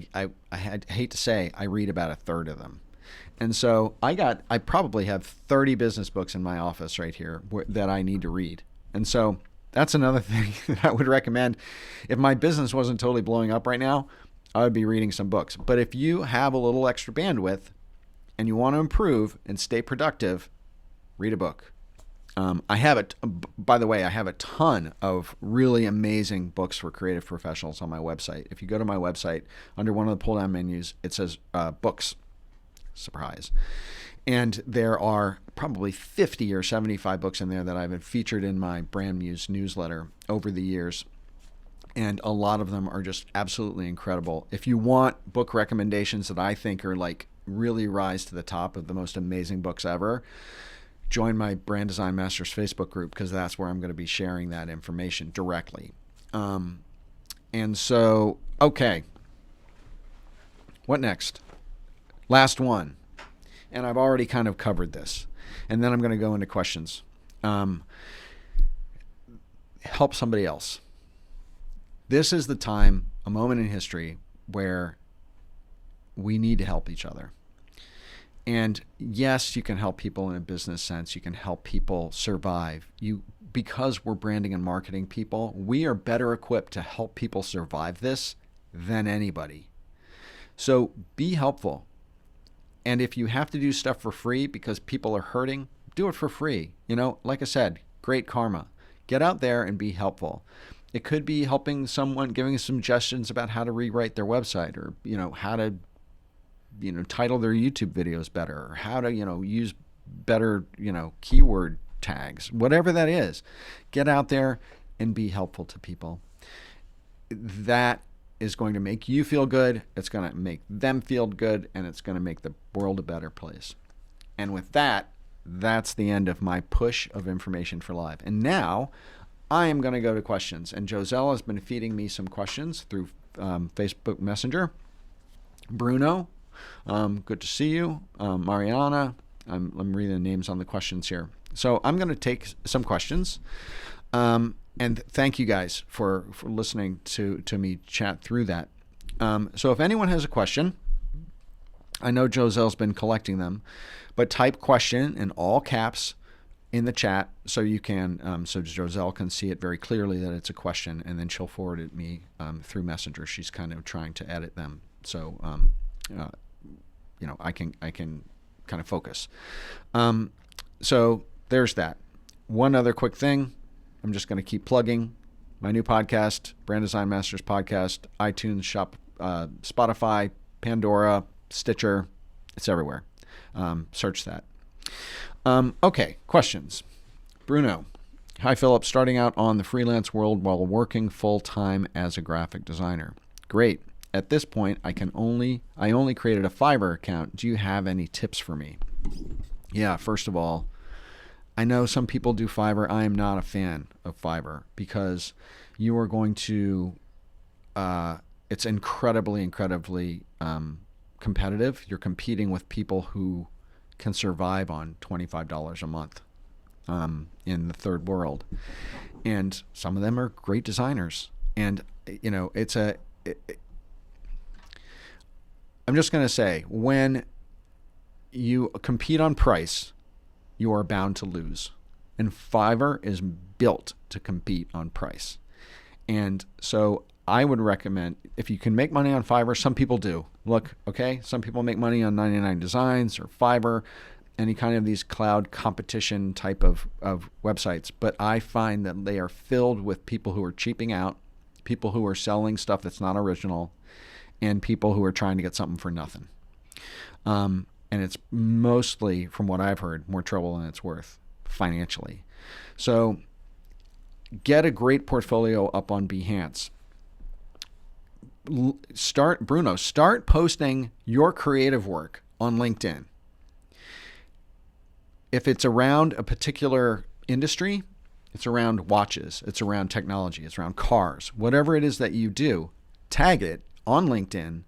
hate to say I read about a third of them. And so I probably have 30 business books in my office right here that I need to read. And so That's another thing that I would recommend. If my business wasn't totally blowing up right now, I would be reading some books. But if you have a little extra bandwidth and you want to improve and stay productive, read a book. I have it. By the way, I have a ton of really amazing books for creative professionals on my website. If you go to my website, under one of the pull-down menus, it says books. Surprise. And there are probably 50 or 75 books in there that I've featured in my Brand Muse newsletter over the years. And a lot of them are just absolutely incredible. If you want book recommendations that I think are like really rise to the top of the most amazing books ever, join my Brand Design Masters Facebook group, because that's where I'm going to be sharing that information directly. And so, okay. What next? Last one. And I've already kind of covered this. And then I'm going to go into questions. Help somebody else. This is the time, a moment in history, where we need to help each other. And yes, you can help people in a business sense. You can help people survive. Because we're branding and marketing people, we are better equipped to help people survive this than anybody. So be helpful. And if you have to do stuff for free because people are hurting, do it for free. Like I said, great karma. Get out there and be helpful. It could be helping someone, giving suggestions about how to rewrite their website, or, how to, title their YouTube videos better, or how to, use better, keyword tags, whatever that is. Get out there and be helpful to people. That is going to make you feel good. It's going to make them feel good, and it's going to make the world a better place. And with that, that's the end of my push of information for live. And now I am going to go to questions. And Joselle has been feeding me some questions through Facebook Messenger. Bruno, good to see you. Mariana, I'm reading the names on the questions here. So I'm going to take some questions. And thank you guys for listening to me chat through that. So if anyone has a question, I know Joselle's been collecting them, but type question in all caps in the chat so you can, so Joselle can see it very clearly that it's a question, and then she'll forward it me through Messenger. She's kind of trying to edit them, so I can kind of focus. So there's that. One other quick thing. I'm just going to keep plugging my new podcast, Brand Design Masters Podcast, iTunes, Shop, Spotify, Pandora, Stitcher. It's everywhere. Search that. Okay, questions. Bruno. Hi, Philip. Starting out on the freelance world while working full-time as a graphic designer. Great. At this point, I only created a Fiverr account. Do you have any tips for me? Yeah, first of all, I know some people do Fiverr. I am not a fan of Fiverr because you are going to, it's incredibly competitive. You're competing with people who can survive on $25 a month in the third world. And some of them are great designers. And, I'm just going to say, when you compete on price, you are bound to lose. And Fiverr is built to compete on price. And so I would recommend, if you can make money on Fiverr, some people do. Look, okay, some people make money on 99 Designs or Fiverr, any kind of these cloud competition type of websites. But I find that they are filled with people who are cheaping out, people who are selling stuff that's not original, and people who are trying to get something for nothing. And it's mostly, from what I've heard, more trouble than it's worth financially. So get a great portfolio up on Behance. Start posting your creative work on LinkedIn. If it's around a particular industry, it's around watches, it's around technology, it's around cars, whatever it is that you do, tag it on LinkedIn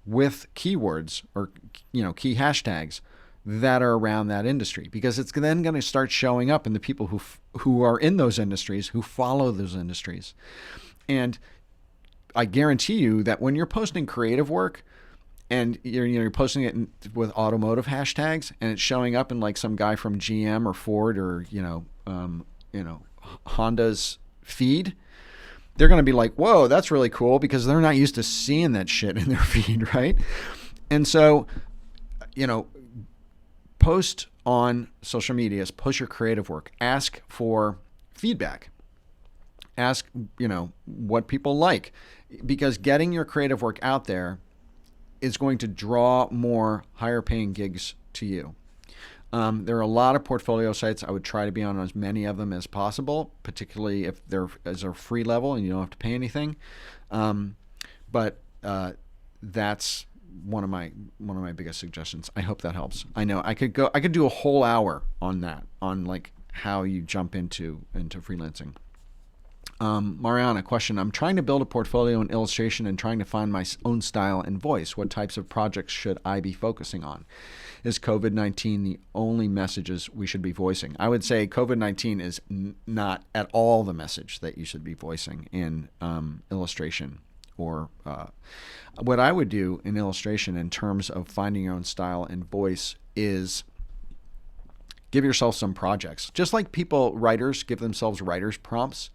with keywords or key hashtags that are around that industry, because it's then going to start showing up in the people who are in those industries, who follow those industries. And I guarantee you that when you're posting creative work and you're posting it with automotive hashtags and it's showing up in like some guy from GM or Ford or Honda's feed, they're going to be like, whoa, that's really cool, because they're not used to seeing that shit in their feed, right? And so, post on social medias, post your creative work, ask for feedback, ask, what people like, because getting your creative work out there is going to draw more higher paying gigs to you. There are a lot of portfolio sites. I would try to be on as many of them as possible, particularly if they're as a free level and you don't have to pay anything. But that's one of my biggest suggestions. I hope that helps. I know I could do a whole hour on that, on like how you jump into freelancing. Mariana, question. I'm trying to build a portfolio in illustration and trying to find my own style and voice. What types of projects should I be focusing on? Is COVID-19 the only messages we should be voicing? I would say COVID-19 is not at all the message that you should be voicing in illustration. Or what I would do in illustration in terms of finding your own style and voice is give yourself some projects. Just like writers give themselves writer's prompts.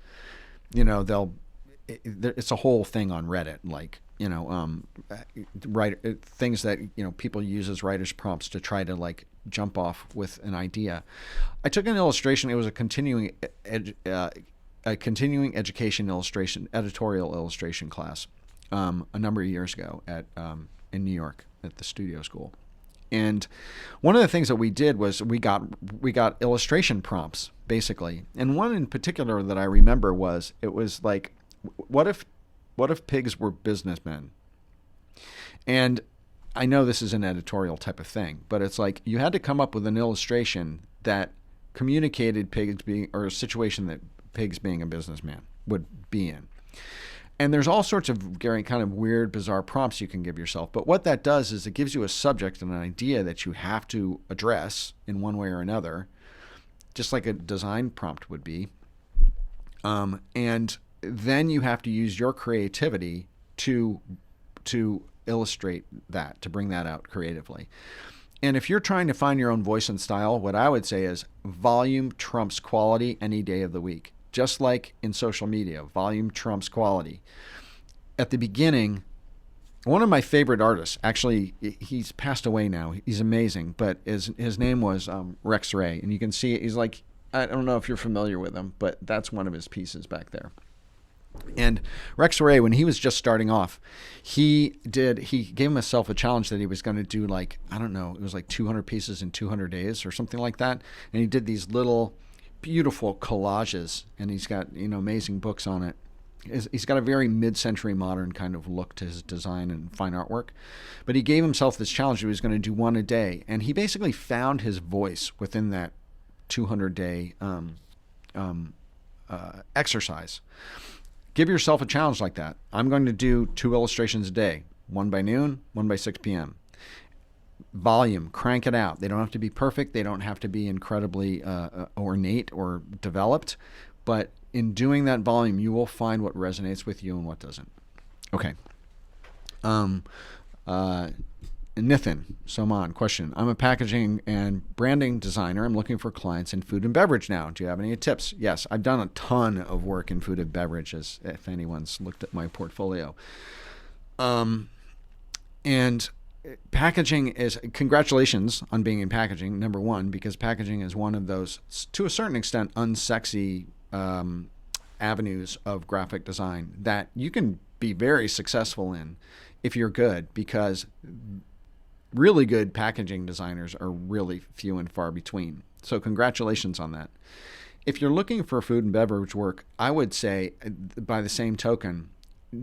It's a whole thing on Reddit, like, things that, people use as writer's prompts to try to like jump off with an idea. I took an illustration. It was a continuing education editorial illustration class, a number of years ago in New York at the studio school. And one of the things that we did was we got illustration prompts, basically. And one in particular that I remember was like, what if pigs were businessmen? And I know this is an editorial type of thing, but it's like you had to come up with an illustration that communicated pigs being, or a situation that pigs being a businessman would be in. And there's all sorts of kind of weird, bizarre prompts you can give yourself. But what that does is it gives you a subject and an idea that you have to address in one way or another, just like a design prompt would be. And then you have to use your creativity to illustrate that, to bring that out creatively. And if you're trying to find your own voice and style, what I would say is volume trumps quality any day of the week. Just like in social media, volume trumps quality. At the beginning, one of my favorite artists, actually, he's passed away now. He's amazing, but his name was Rex Ray. And you can see he's like, I don't know if you're familiar with him, but that's one of his pieces back there. And Rex Ray, when he was just starting off, he gave himself a challenge that he was going to do like, I don't know, it was like 200 pieces in 200 days or something like that. And he did these little beautiful collages, and he's got amazing books on it. He's got a very mid-century modern kind of look to his design and fine artwork, but he gave himself this challenge. He was going to do one a day, and he basically found his voice within that 200-day exercise. Give yourself a challenge like that. I'm going to do 2 illustrations a day, one by noon, one by 6 p.m. Volume, crank it out. They don't have to be perfect. They don't have to be incredibly ornate or developed. But in doing that volume, you will find what resonates with you and what doesn't. Okay. Nithin Soman, question. I'm a packaging and branding designer. I'm looking for clients in food and beverage now. Do you have any tips? Yes, I've done a ton of work in food and beverages, if anyone's looked at my portfolio. And packaging is, congratulations on being in packaging, number one, because packaging is one of those, to a certain extent, unsexy avenues of graphic design that you can be very successful in if you're good, because really good packaging designers are really few and far between. So congratulations on that. If you're looking for food and beverage work, I would say, by the same token,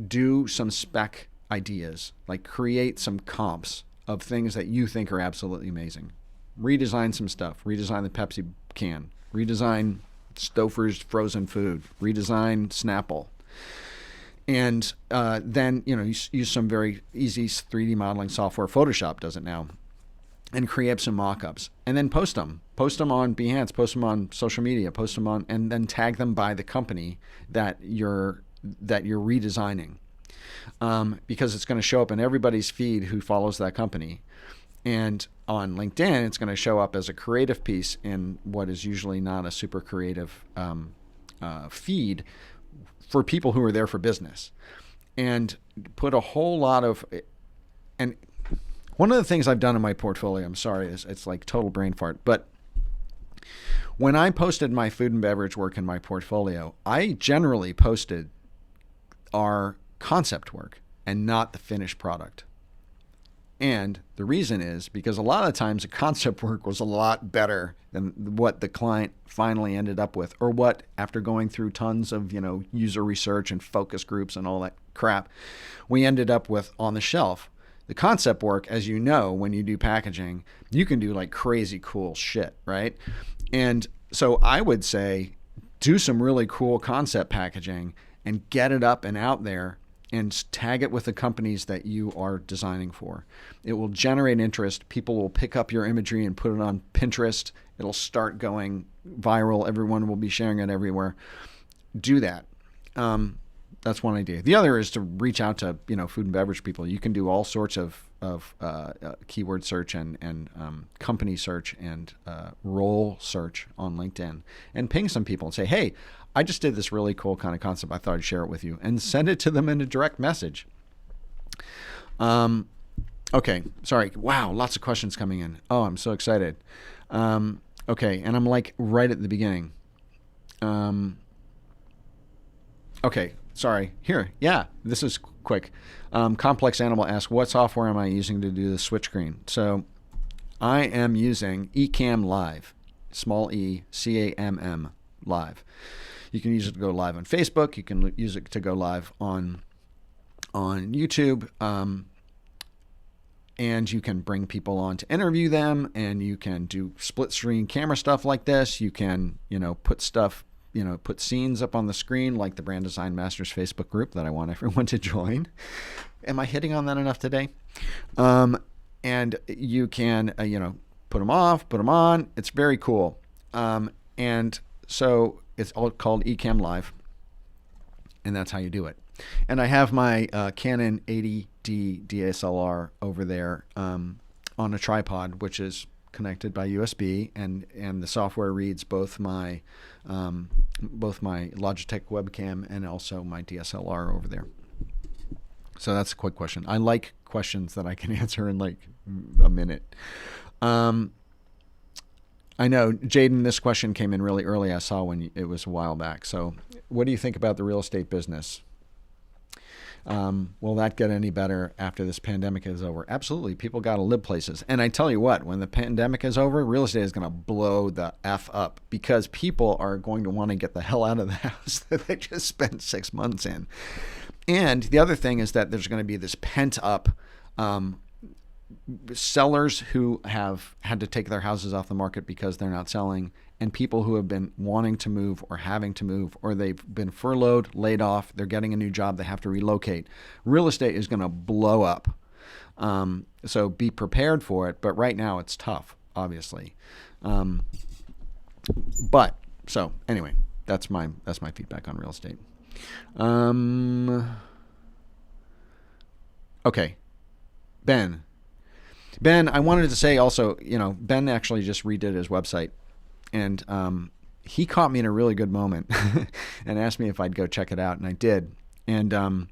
do some spec ideas, like create some comps of things that you think are absolutely amazing. Redesign some stuff. Redesign the Pepsi can. Redesign Stouffer's frozen food. Redesign Snapple. And then, use some very easy 3D modeling software. Photoshop does it now. And create some mock-ups. And then post them. Post them on Behance. Post them on social media. Post them on, and then tag them by the company that you're redesigning. Because it's going to show up in everybody's feed who follows that company. And on LinkedIn, it's going to show up as a creative piece in what is usually not a super creative feed for people who are there for business, and put a whole lot of, and one of the things I've done in my portfolio, I'm sorry, it's like total brain fart, but when I posted my food and beverage work in my portfolio, I generally posted our concept work and not the finished product. And the reason is because a lot of times the concept work was a lot better than what the client finally ended up with, or what, after going through tons of, user research and focus groups and all that crap, we ended up with on the shelf. The concept work, as you know, when you do packaging, you can do like crazy cool shit, right? And so I would say do some really cool concept packaging and get it up and out there, and tag it with the companies that you are designing for. It will generate interest. People will pick up your imagery and put it on Pinterest. It'll start going viral. Everyone will be sharing it everywhere. Do that. That's one idea. The other is to reach out to food and beverage people. You can do all sorts of keyword search and company search and role search on LinkedIn, and ping some people and say, hey, I just did this really cool kind of concept. I thought I'd share it with you, and send it to them in a direct message. Okay, sorry. Wow, lots of questions coming in. Oh, I'm so excited. Okay, and I'm like right at the beginning. Okay, sorry. Here, yeah, this is quick. Complex Animal asks, what software am I using to do the switch screen? So I am using Ecamm Live, small e, C-A-M-M, Live. You can use it to go live on Facebook. You can use it to go live on YouTube. And you can bring people on to interview them, and you can do split screen camera stuff like this. You can, put stuff, put scenes up on the screen, like the Brand Design Masters Facebook group that I want everyone to join. Am I hitting on that enough today? And you can, put them off, put them on. It's very cool. And so it's all called Ecamm Live, and that's how you do it. And I have my Canon 80D DSLR over there on a tripod, which is connected by USB, and the software reads both my Logitech webcam and also my DSLR over there. So that's a quick question. I like questions that I can answer in like a minute. I know, Jaden, this question came in really early. I saw when it was a while back. So what do you think about the real estate business? Will that get any better after this pandemic is over? Absolutely. People got to live places. And I tell you what, when the pandemic is over, real estate is going to blow the F up, because people are going to want to get the hell out of the house that they just spent 6 months in. And the other thing is that there's going to be this pent up sellers who have had to take their houses off the market because they're not selling, and people who have been wanting to move or having to move, or they've been furloughed, laid off, they're getting a new job, they have to relocate. Real estate is going to blow up. So be prepared for it. But right now it's tough, obviously. But so anyway, that's my feedback on real estate. Okay. Ben, I wanted to say also, Ben actually just redid his website, and he caught me in a really good moment and asked me if I'd go check it out, and I did. And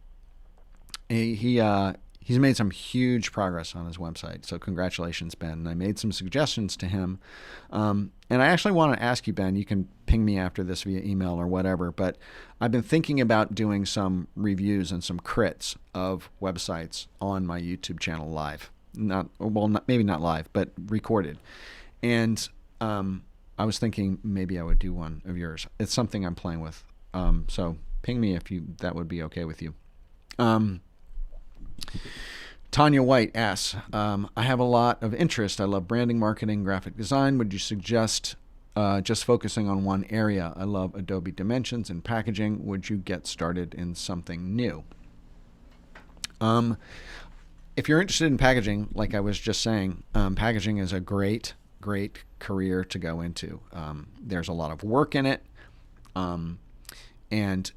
he's made some huge progress on his website, so congratulations, Ben. And I made some suggestions to him, and I actually want to ask you, Ben, you can ping me after this via email or whatever, but I've been thinking about doing some reviews and some crits of websites on my YouTube channel live. Maybe not live, but recorded. And I was thinking maybe I would do one of yours. It's something I'm playing with. So ping me if that would be okay with you. Tanya White asks, I have a lot of interest. I love branding, marketing, graphic design. Would you suggest just focusing on one area? I love Adobe Dimensions and packaging. Would you get started in something new? If you're interested in packaging, like I was just saying, packaging is a great career to go into. There's a lot of work in it, and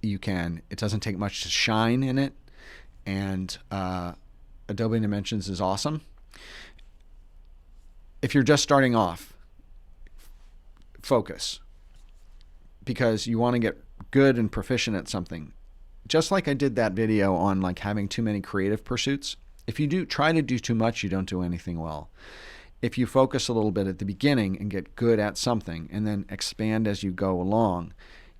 it doesn't take much to shine in it, and Adobe Dimensions is awesome. If you're just starting off, focus, because you want to get good and proficient at something, just like I did that video on like having too many creative pursuits, if you try to do too much, you don't do anything well. If you focus a little bit at the beginning and get good at something and then expand as you go along,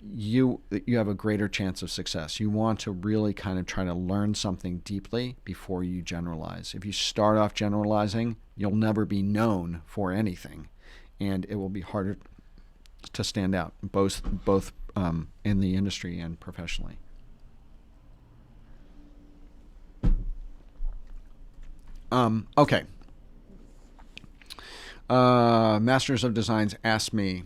you have a greater chance of success. You want to really kind of try to learn something deeply before you generalize. If you start off generalizing, you'll never be known for anything, and it will be harder to stand out, both in the industry and professionally. Okay. Masters of Designs asked me,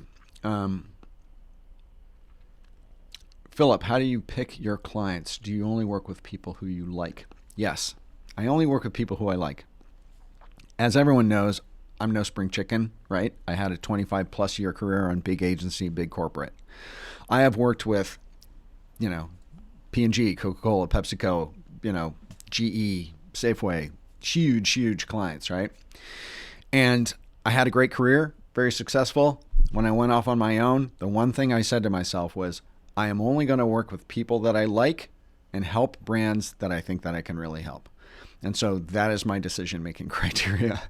Philip, how do you pick your clients? Do you only work with people who you like? Yes, I only work with people who I like. As everyone knows, I'm no spring chicken, right? I had a 25 plus year career on big agency, big corporate. I have worked with, P&G, Coca-Cola, PepsiCo, GE, Safeway, huge clients, right? And I had a great career, very successful. When I went off on my own, the one thing I said to myself was, I am only going to work with people that I like and help brands that I think that I can really help. And so that is my decision-making criteria.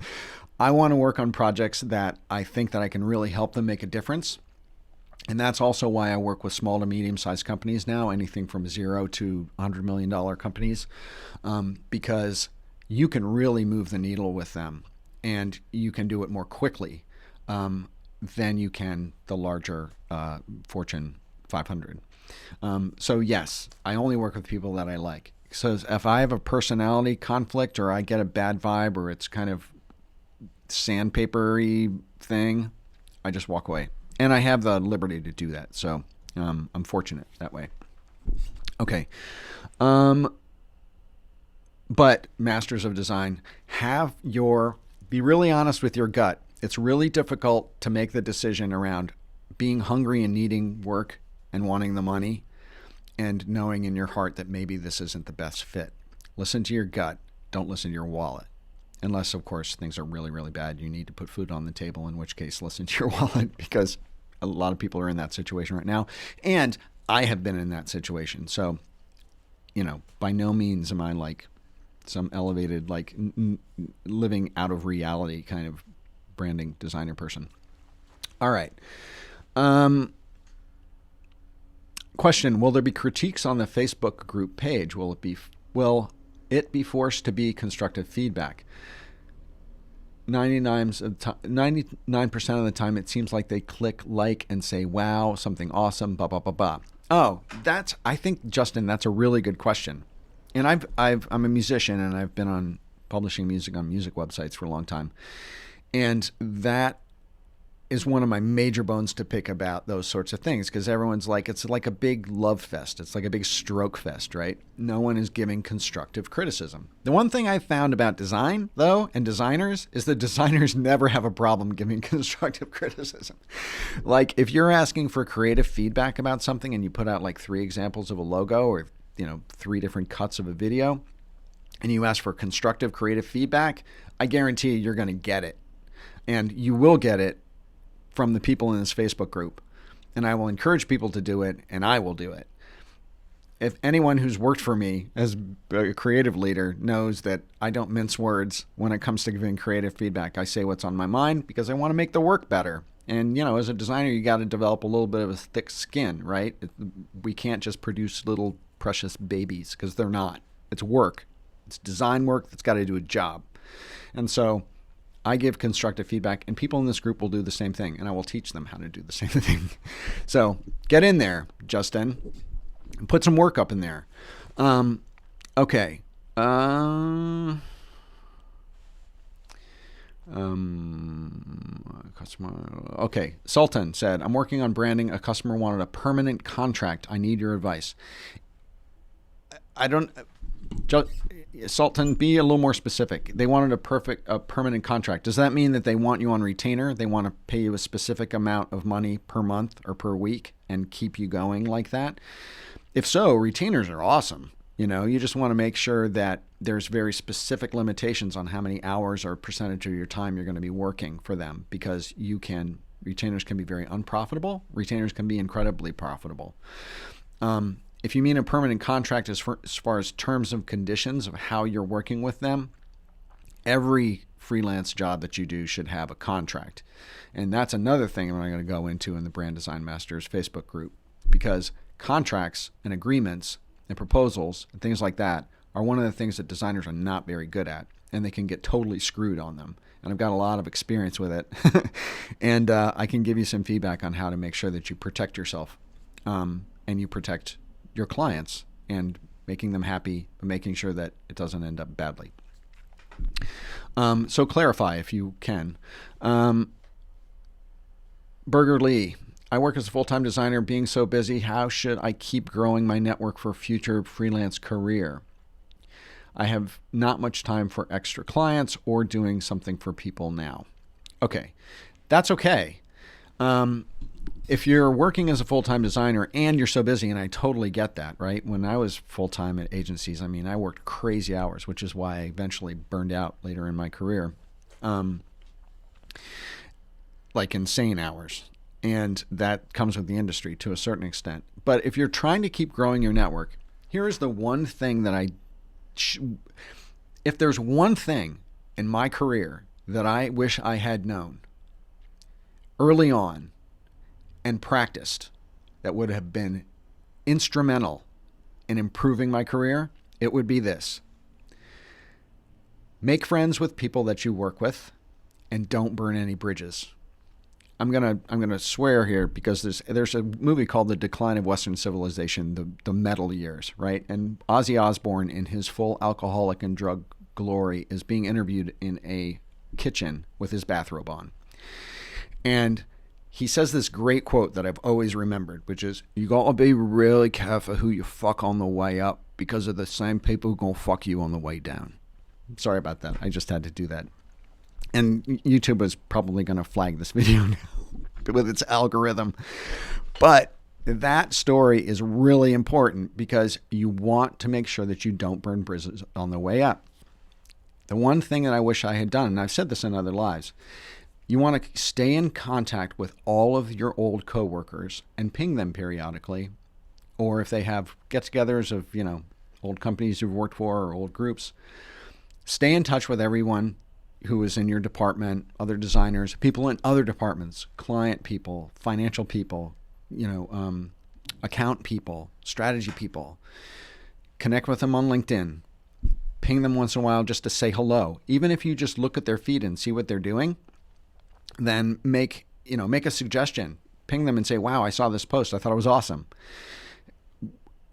I want to work on projects that I think that I can really help them make a difference. And that's also why I work with small to medium-sized companies now, anything from 0 to $100 million companies, because you can really move the needle with them, and you can do it more quickly than you can the larger Fortune 500. So yes, I only work with people that I like. So if I have a personality conflict or I get a bad vibe or it's kind of sandpapery thing, I just walk away. And I have the liberty to do that. So I'm fortunate that way. Okay. But Masters of Design, be really honest with your gut. It's really difficult to make the decision around being hungry and needing work and wanting the money and knowing in your heart that maybe this isn't the best fit. Listen to your gut. Don't listen to your wallet. Unless, of course, things are really, really bad. You need to put food on the table, in which case listen to your wallet, because a lot of people are in that situation right now. And I have been in that situation. So, by no means am I like some elevated, like living out of reality kind of branding designer person. All right. Question, will there be critiques on the Facebook group page? Will it be forced to be constructive feedback? 99% of the time, it seems like they click like and say, wow, something awesome, blah, blah, blah, blah. Oh, I think, Justin, that's a really good question. And I'm a musician, and I've been on publishing music on music websites for a long time. And that is one of my major bones to pick about those sorts of things, because everyone's like, it's like a big love fest. It's like a big stroke fest, right? No one is giving constructive criticism. The one thing I've found about design, though, and designers, is that designers never have a problem giving constructive criticism. Like, if you're asking for creative feedback about something and you put out like 3 examples of a logo or 3 different cuts of a video, and you ask for constructive creative feedback, I guarantee you're going to get it. And you will get it from the people in this Facebook group. And I will encourage people to do it, and I will do it. If anyone who's worked for me as a creative leader knows that I don't mince words when it comes to giving creative feedback. I say what's on my mind because I want to make the work better. And, as a designer, you got to develop a little bit of a thick skin, right? We can't just produce little precious babies, because they're not. It's work. It's design work that's got to do a job. And so I give constructive feedback, and people in this group will do the same thing, and I will teach them how to do the same thing. So get in there, Justin, and put some work up in there. Okay. Okay. Sultan said, I'm working on branding. A customer wanted a permanent contract. I need your advice. Sultan, be a little more specific. They wanted a permanent contract. Does that mean that they want you on retainer? They want to pay you a specific amount of money per month or per week and keep you going like that? If so, retainers are awesome. You just want to make sure that there's very specific limitations on how many hours or percentage of your time you're going to be working for them, because retainers can be very unprofitable. Retainers can be incredibly profitable. If you mean a permanent contract as far as terms and conditions of how you're working with them, every freelance job that you do should have a contract. And that's another thing I'm going to go into in the Brand Design Masters Facebook group, because contracts and agreements and proposals and things like that are one of the things that designers are not very good at, and they can get totally screwed on them. And I've got a lot of experience with it. And I can give you some feedback on how to make sure that you protect yourself and you protect your clients and making them happy, but making sure that it doesn't end up badly. So clarify if you can. Burger Lee, I work as a full-time designer. Being so busy, how should I keep growing my network for future freelance career? I have not much time for extra clients or doing something for people now. Okay, that's okay. If you're working as a full-time designer and you're so busy, and I totally get that, right? When I was full-time at agencies, I mean, I worked crazy hours, which is why I eventually burned out later in my career. Like insane hours. And that comes with the industry to a certain extent. But if you're trying to keep growing your network, here's the one thing that if there's one thing in my career that I wish I had known early on and practiced that would have been instrumental in improving my career, it would be this. Make friends with people that you work with and don't burn any bridges. I'm gonna swear here because there's a movie called The Decline of Western Civilization, the metal years, right? And Ozzy Osbourne, in his full alcoholic and drug glory, is being interviewed in a kitchen with his bathrobe on. And he says this great quote that I've always remembered, which is, you gotta be really careful who you fuck on the way up, because of the same people who gonna fuck you on the way down. Sorry about that. I just had to do that. And YouTube is probably going to flag this video now with its algorithm. But that story is really important because you want to make sure that you don't burn bridges on the way up. The one thing that I wish I had done, and I've said this in other lives, you want to stay in contact with all of your old coworkers and ping them periodically. Or if they have get-togethers of, old companies you've worked for or old groups, stay in touch with everyone who is in your department, other designers, people in other departments, client people, financial people, account people, strategy people. Connect with them on LinkedIn. Ping them once in a while just to say hello. Even if you just look at their feed and see what they're doing, then make a suggestion. Ping them and say, wow, I saw this post. I thought it was awesome.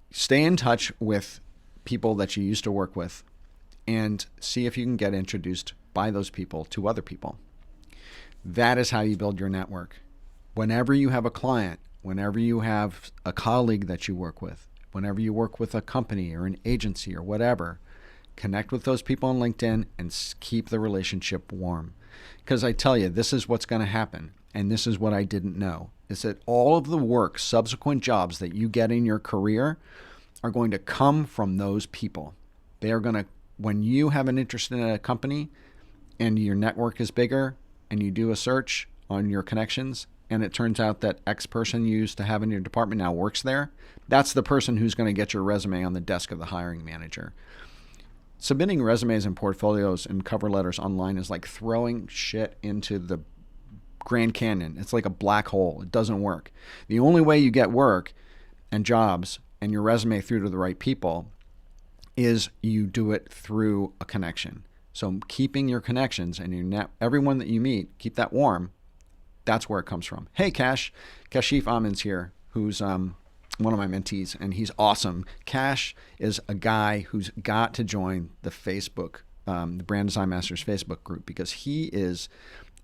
Stay in touch with people that you used to work with and see if you can get introduced by those people to other people. That is how you build your network. Whenever you have a client, whenever you have a colleague that you work with, whenever you work with a company or an agency or whatever, connect with those people on LinkedIn and keep the relationship warm. Because I tell you, this is what's going to happen. And this is what I didn't know, is that all of the work, subsequent jobs that you get in your career are going to come from those people. They are going to, when you have an interest in a company, and your network is bigger, and you do a search on your connections, and it turns out that X person you used to have in your department now works there, that's the person who's going to get your resume on the desk of the hiring manager. Submitting resumes and portfolios and cover letters online is like throwing shit into the Grand Canyon. It's like a black hole. It doesn't work. The only way you get work and jobs and your resume through to the right people is you do it through a connection. So keeping your connections and everyone that you meet, keep that warm. That's where it comes from. Hey, Kashif Amin's here, who's one of my mentees, and he's awesome. Cash is a guy who's got to join the Facebook, the Brand Design Masters Facebook group, because he is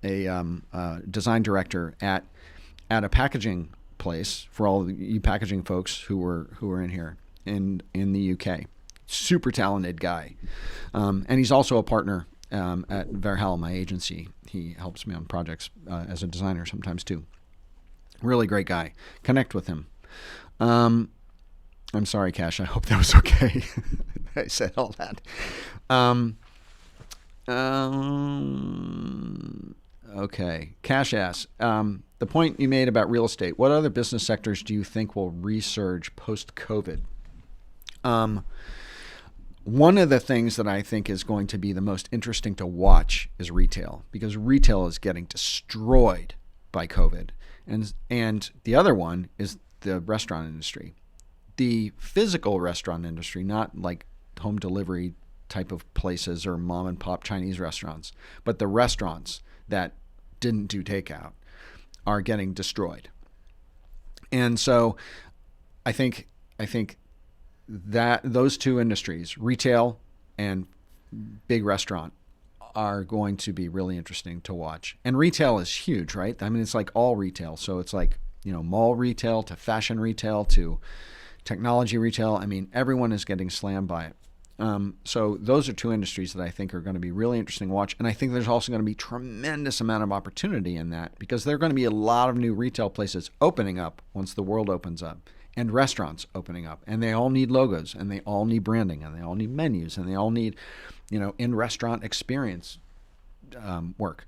a design director at a packaging place for all you packaging folks who are in here in the UK. Super talented guy. And he's also a partner at Verhel, my agency. He helps me on projects as a designer sometimes too. Really great guy. Connect with him. I'm sorry, Cash. I hope that was okay. I said all that. Okay. Cash asks, the point you made about real estate, what other business sectors do you think will resurge post-COVID? One of the things that I think is going to be the most interesting to watch is retail, because retail is getting destroyed by COVID. And the other one is the restaurant industry. The physical restaurant industry, not like home delivery type of places or mom and pop Chinese restaurants, but the restaurants that didn't do takeout are getting destroyed. And so I think that those two industries, retail and big restaurant, are going to be really interesting to watch. And retail is huge, right? I mean, it's like all retail. So it's like, mall retail to fashion retail to technology retail. I mean, everyone is getting slammed by it. So those are two industries that I think are going to be really interesting to watch. And I think there's also going to be tremendous amount of opportunity in that, because there are going to be a lot of new retail places opening up once the world opens up, and restaurants opening up, and they all need logos, and they all need branding, and they all need menus, and they all need, in-restaurant experience work,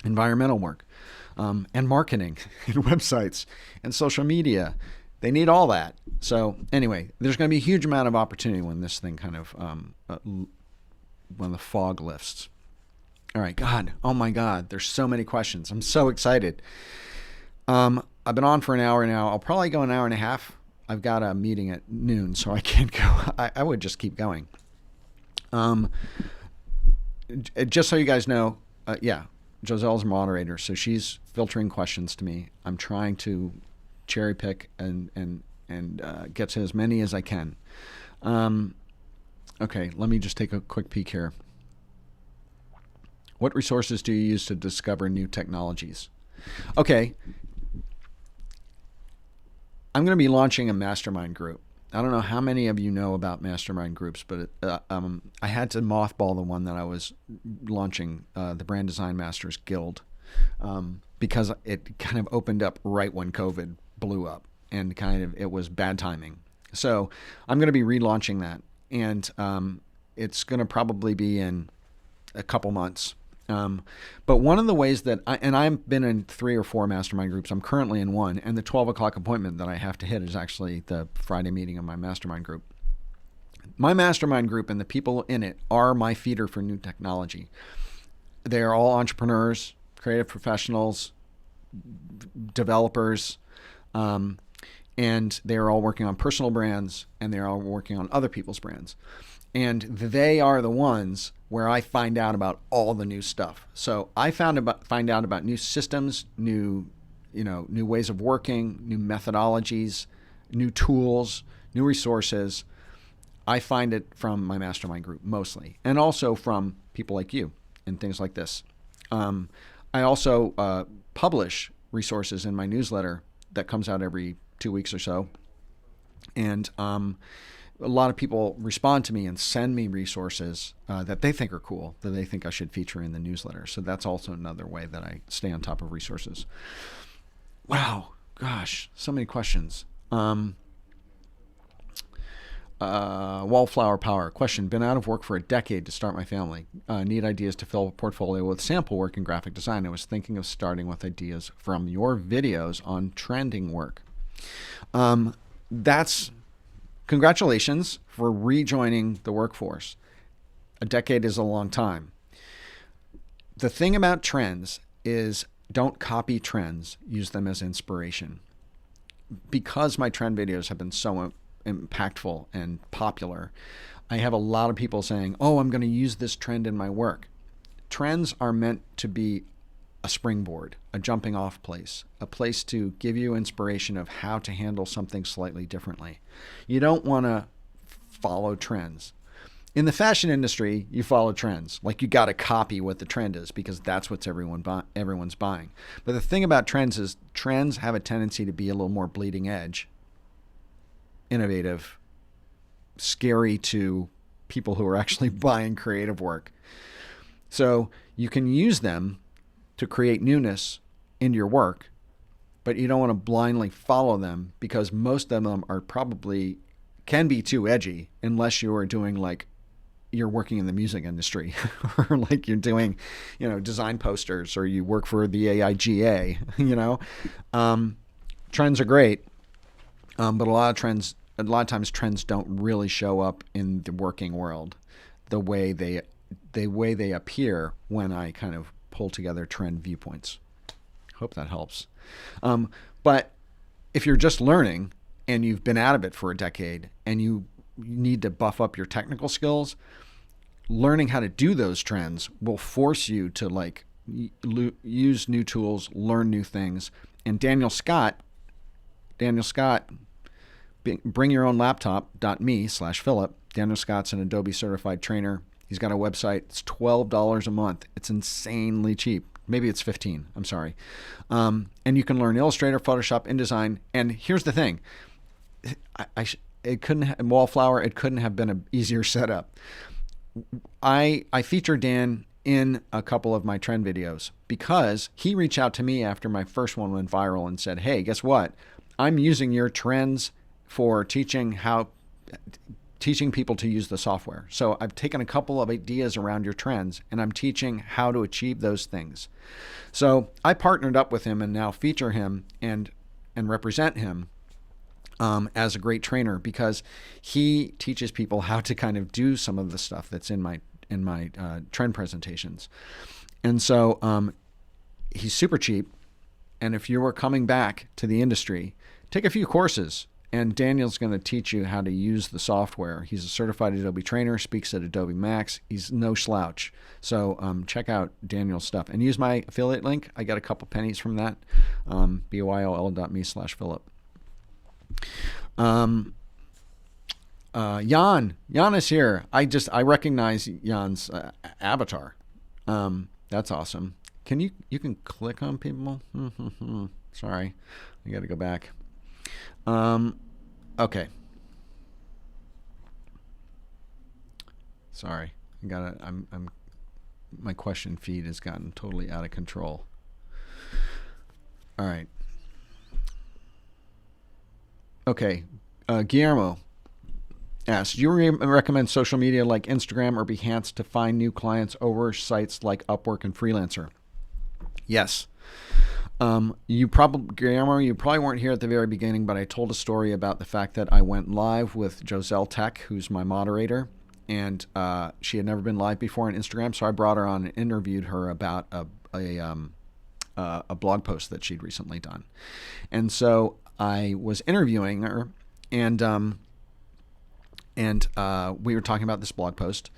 environmental work, and marketing, and websites, and social media. They need all that. So anyway, there's going to be a huge amount of opportunity when this thing kind of, when the fog lifts. All right, oh my God, there's so many questions. I'm so excited. I've been on for an hour now. I'll probably go an hour and a half. I've got a meeting at noon, so I can't go. I would just keep going. Just so you guys know, Joselle's a moderator, so she's filtering questions to me. I'm trying to cherry pick and get to as many as I can. Okay, let me just take a quick peek here. What resources do you use to discover new technologies? Okay. I'm going to be launching a mastermind group. I don't know how many of you know about mastermind groups, but I had to mothball the one that I was launching, the Brand Design Masters Guild, because it kind of opened up right when COVID blew up, and it was bad timing. So I'm going to be relaunching that, and it's going to probably be in a couple months. But one of the ways that I've been in 3 or 4 mastermind groups. I'm currently in one, and the 12 o'clock appointment that I have to hit is actually the Friday meeting of my mastermind group. My mastermind group and the people in it are my feeder for new technology. They are all entrepreneurs, creative professionals, developers, and they are all working on personal brands, and they are all working on other people's brands. And they are the ones where I find out about all the new stuff. So I find out about new systems, new ways of working, new methodologies, new tools, new resources. I find it from my mastermind group mostly, and also from people like you and things like this. I also publish resources in my newsletter that comes out every 2 weeks or so. And a lot of people respond to me and send me resources that they think are cool, that they think I should feature in the newsletter. So that's also another way that I stay on top of resources. Wow, gosh, so many questions. Wallflower Power question: been out of work for a decade to start my family. Need ideas to fill a portfolio with sample work in graphic design. I was thinking of starting with ideas from your videos on trending work. Congratulations for rejoining the workforce. A decade is a long time. The thing about trends is, don't copy trends, use them as inspiration. Because my trend videos have been so impactful and popular, I have a lot of people saying, I'm going to use this trend in my work. Trends are meant to be a springboard, a jumping off place, a place to give you inspiration of how to handle something slightly differently. You don't want to follow trends. In the fashion industry, you follow trends. Like, you got to copy what the trend is, because that's what everyone's buying. But the thing about trends is, trends have a tendency to be a little more bleeding edge, innovative, scary to people who are actually buying creative work. So you can use them to create newness into your work, but you don't want to blindly follow them, because most of them are can be too edgy, unless you are doing like you're working in the music industry or like you're doing, design posters, or you work for the AIGA, trends are great. But a lot of times trends don't really show up in the working world the way they appear when I kind of pull together trend viewpoints. Hope that helps. But if you're just learning and you've been out of it for a decade and you need to buff up your technical skills, learning how to do those trends will force you to like use new tools, learn new things. And Daniel Scott, bringyourownlaptop.me/Philip. Daniel Scott's an Adobe certified trainer. He's got a website. It's $12 a month. It's insanely cheap. Maybe it's $15. I'm sorry. And you can learn Illustrator, Photoshop, InDesign. And here's the thing. It couldn't have been an easier setup. I feature Dan in a couple of my trend videos because he reached out to me after my first one went viral and said, hey, guess what? I'm using your trends for teaching people to use the software. So I've taken a couple of ideas around your trends and I'm teaching how to achieve those things. So I partnered up with him and now feature him and represent him as a great trainer because he teaches people how to kind of do some of the stuff that's in my trend presentations. And so he's super cheap. And if you were coming back to the industry, take a few courses. And Daniel's going to teach you how to use the software. He's a certified Adobe trainer, speaks at Adobe Max. He's no slouch. So check out Daniel's stuff. And use my affiliate link. I got a couple pennies from that. BYOL.me/Philip. Jan is here. I recognize Jan's avatar. That's awesome. You can click on people? Sorry. I got to go back. Okay. Sorry. My question feed has gotten totally out of control. All right. Okay. Guillermo asks, do you recommend social media like Instagram or Behance to find new clients over sites like Upwork and Freelancer? Yes. Guillermo, you probably weren't here at the very beginning, but I told a story about the fact that I went live with Joselle Tech, who's my moderator, and she had never been live before on Instagram, so I brought her on and interviewed her about a blog post that she'd recently done. And so I was interviewing her, and we were talking about this blog post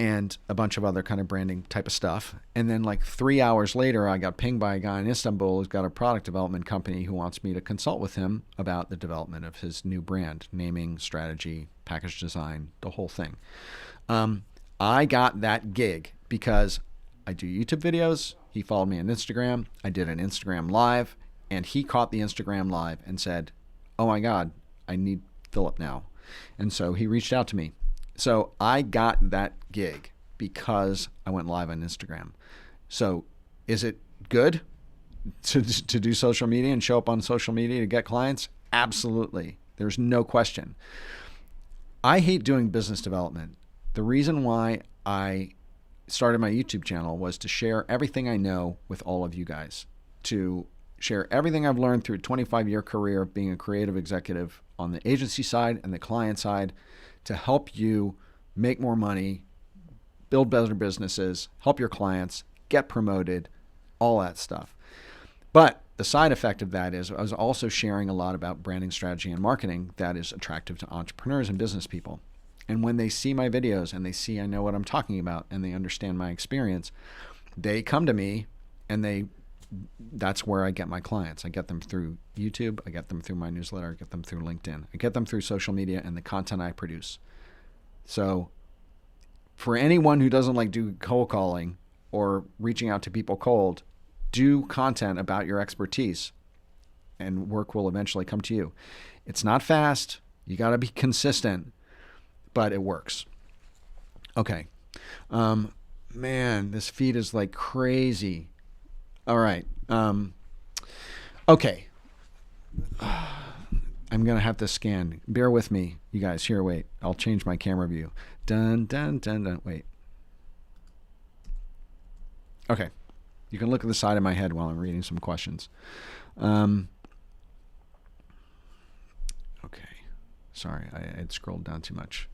and a bunch of other kind of branding type of stuff. And then like 3 hours later, I got pinged by a guy in Istanbul who's got a product development company who wants me to consult with him about the development of his new brand, naming, strategy, package design, the whole thing. I got that gig because I do YouTube videos. He followed me on Instagram. I did an Instagram live, and he caught the Instagram live and said, oh my God, I need Philip now. And so he reached out to me. So I got that gig because I went live on Instagram. So is it good to do social media and show up on social media to get clients? Absolutely. There's no question. I hate doing business development. The reason why I started my YouTube channel was to share everything I know with all of you guys, to share everything I've learned through a 25-year career of being a creative executive on the agency side and the client side, to help you make more money, build better businesses, help your clients, get promoted, all that stuff. But the side effect of that is I was also sharing a lot about branding strategy and marketing that is attractive to entrepreneurs and business people. And when they see my videos and they see I know what I'm talking about and they understand my experience, they come to me and that's where I get my clients. I get them through YouTube. I get them through my newsletter. I get them through LinkedIn. I get them through social media and the content I produce. So for anyone who doesn't like do cold calling or reaching out to people cold, do content about your expertise and work will eventually come to you. It's not fast. You got to be consistent, but it works. Okay. Man, this feed is like crazy. All right. Okay. I'm going to have to scan. Bear with me, you guys. Here, wait. I'll change my camera view. Dun, dun, dun, dun. Wait. Okay. You can look at the side of my head while I'm reading some questions. Okay. Sorry, I had scrolled down too much.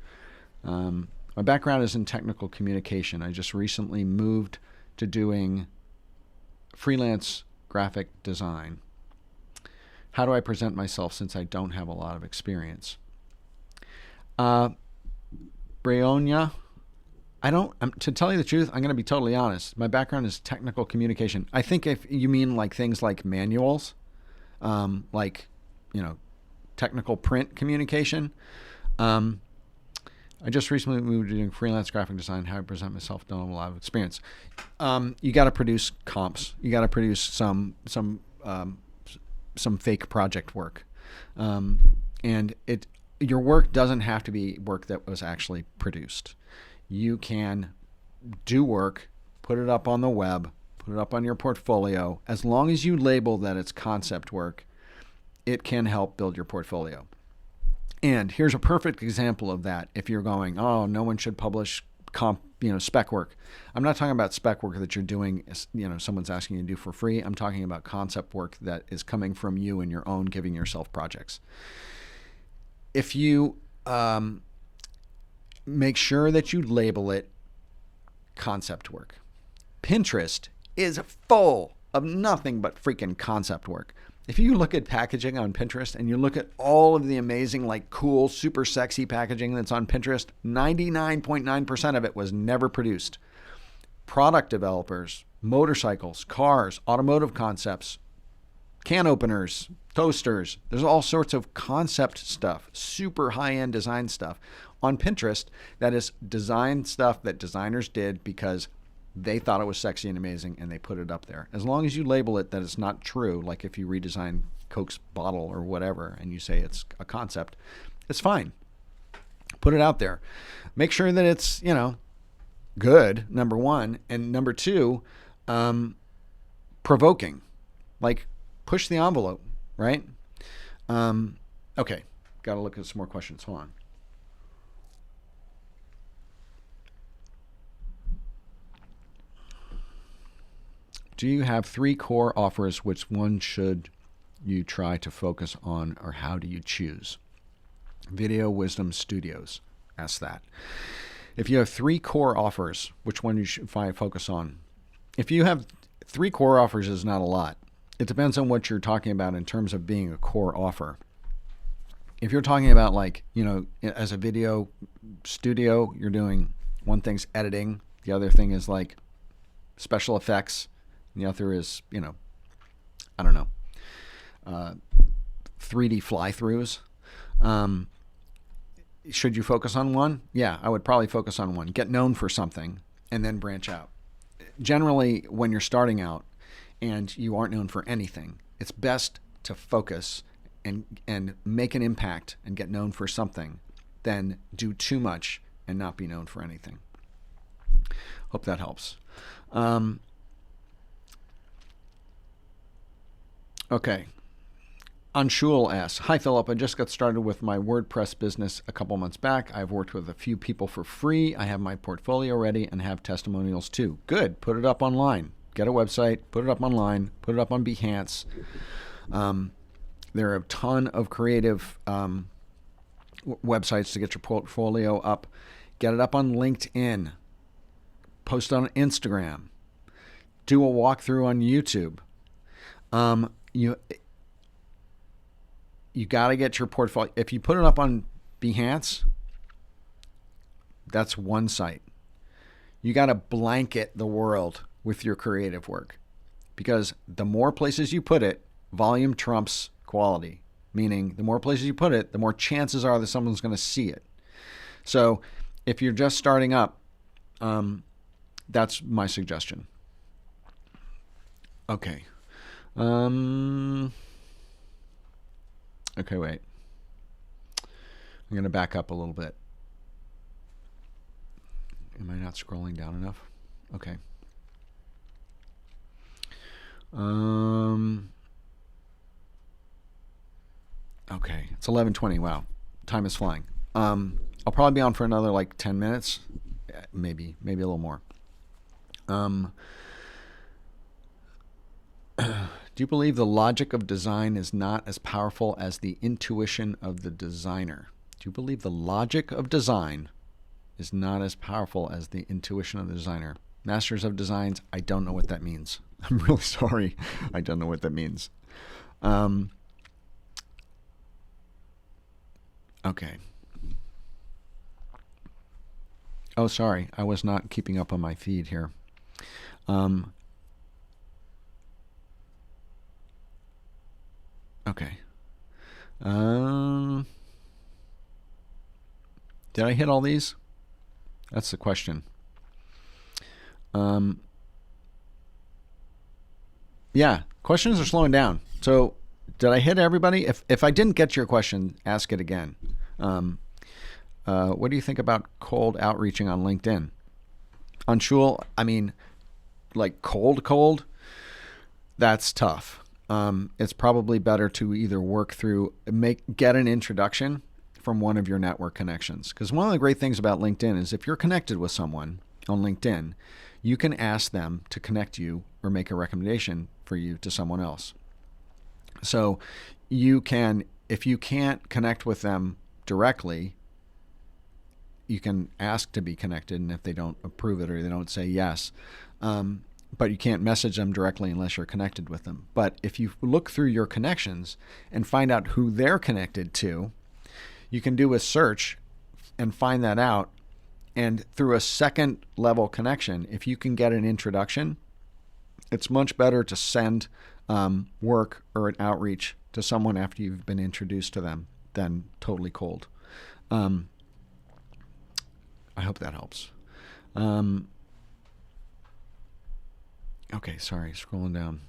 My background is in technical communication. I just recently moved to doing freelance graphic design. How do I present myself since I don't have a lot of experience? Breonia, to tell you the truth, I'm going to be totally honest. My background is technical communication. I think if you mean like things like manuals, like, technical print communication, I just recently moved to doing freelance graphic design. How I present myself, don't have a lot of experience. You got to produce comps. You got to produce some fake project work, and your work doesn't have to be work that was actually produced. You can do work, put it up on the web, put it up on your portfolio. As long as you label that it's concept work, it can help build your portfolio. And here's a perfect example of that. If you're going, oh, no one should publish spec work. I'm not talking about spec work that you're doing, someone's asking you to do for free. I'm talking about concept work that is coming from you and your own giving yourself projects. If you make sure that you label it concept work. Pinterest is full of nothing but freaking concept work. If you look at packaging on Pinterest and you look at all of the amazing, like cool, super sexy packaging that's on Pinterest, 99.9% of it was never produced. Product developers, motorcycles, cars, automotive concepts, can openers, toasters. There's all sorts of concept stuff, super high-end design stuff on Pinterest that is design stuff that designers did because they thought it was sexy and amazing, and they put it up there. As long as you label it that it's not true, like if you redesign Coke's bottle or whatever, and you say it's a concept, it's fine. Put it out there. Make sure that it's, good, number one, and number two, provoking. Like, push the envelope, right? Okay, got to look at some more questions. Hold on. Do you have 3 core offers? Which one should you try to focus on, or how do you choose? Video Wisdom Studios asks that. If you have 3 core offers, which one you should focus on? If you have 3 core offers, is not a lot. It depends on what you're talking about in terms of being a core offer. If you're talking about as a video studio, you're doing one thing's editing, the other thing is like special effects. The other is, 3D fly-throughs. Should you focus on one? Yeah, I would probably focus on one. Get known for something and then branch out. Generally, when you're starting out and you aren't known for anything, it's best to focus and make an impact and get known for something than do too much and not be known for anything. Hope that helps. Okay. Anshul asks, hi, Philip. I just got started with my WordPress business a couple months back. I've worked with a few people for free. I have my portfolio ready and have testimonials too. Good. Put it up online. Get a website. Put it up online. Put it up on Behance. There are a ton of creative websites to get your portfolio up. Get it up on LinkedIn. Post on Instagram. Do a walkthrough on YouTube. You got to get your portfolio. If you put it up on Behance, that's one site. You got to blanket the world with your creative work, because the more places you put it, volume trumps quality. Meaning, the more places you put it, the more chances are that someone's going to see it. So, if you're just starting up, that's my suggestion. Okay. Okay, wait. I'm going to back up a little bit. Am I not scrolling down enough? Okay. Okay, it's 11:20. Wow, time is flying. I'll probably be on for another like 10 minutes, maybe a little more. Do you believe the logic of design is not as powerful as the intuition of the designer? Do you believe the logic of design is not as powerful as the intuition of the designer? Masters of Designs, I don't know what that means. I'm really sorry. I don't know what that means. Okay. Oh, sorry. I was not keeping up on my feed here. Okay. Did I hit all these? That's the question. Yeah, questions are slowing down. So did I hit everybody? If I didn't get your question, ask it again. What do you think about cold outreaching on LinkedIn? On Shul, I mean, like cold, that's tough. It's probably better to either work through, get an introduction from one of your network connections. Because one of the great things about LinkedIn is if you're connected with someone on LinkedIn, you can ask them to connect you or make a recommendation for you to someone else. So you can, if you can't connect with them directly, you can ask to be connected, and if they don't approve it or they don't say yes, but you can't message them directly unless you're connected with them. But if you look through your connections and find out who they're connected to, you can do a search and find that out. And through a second level connection, if you can get an introduction, it's much better to send work or an outreach to someone after you've been introduced to them than totally cold. I hope that helps. Okay, sorry, scrolling down.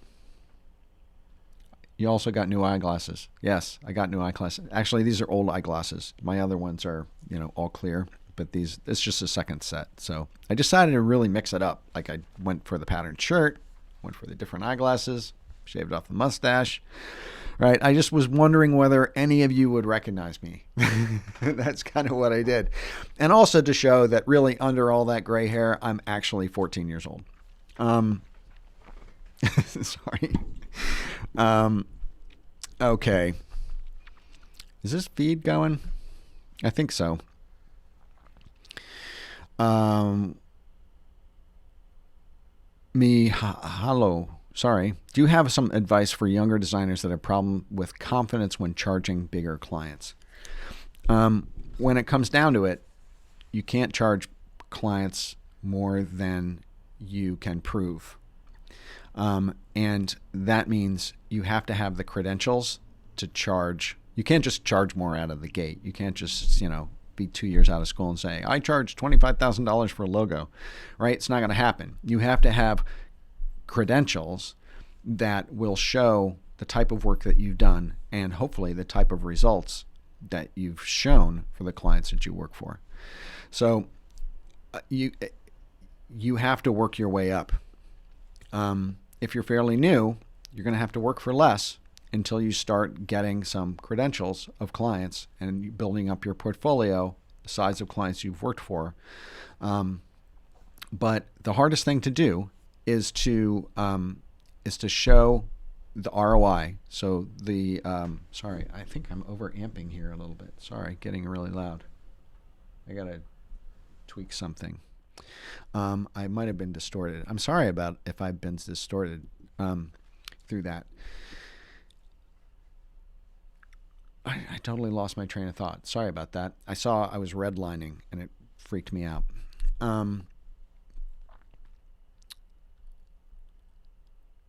You also got new eyeglasses. Yes, I got new eyeglasses. Actually, these are old eyeglasses. My other ones are, all clear, but it's just a second set. So I decided to really mix it up. Like I went for the patterned shirt, went for the different eyeglasses, shaved off the mustache. Right? I just was wondering whether any of you would recognize me. That's kind of what I did. And also to show that really under all that gray hair, I'm actually 14 years old. Sorry. Okay. Is this feed going? I think so. Hello. Sorry. Do you have some advice for younger designers that have a problem with confidence when charging bigger clients? When it comes down to it, you can't charge clients more than you can prove. And that means you have to have the credentials to charge. You can't just charge more out of the gate. You can't just, be 2 years out of school and say, I charge $25,000 for a logo, right? It's not going to happen. You have to have credentials that will show the type of work that you've done and hopefully the type of results that you've shown for the clients that you work for. So you have to work your way up. If you're fairly new, you're going to have to work for less until you start getting some credentials of clients and building up your portfolio, the size of clients you've worked for. But the hardest thing to do is to show the ROI. So sorry, I think I'm over amping here a little bit. Sorry, getting really loud. I gotta tweak something. I might have been distorted. I'm sorry about if I've been distorted through that. I totally lost my train of thought. Sorry about that. I saw I was redlining and it freaked me out.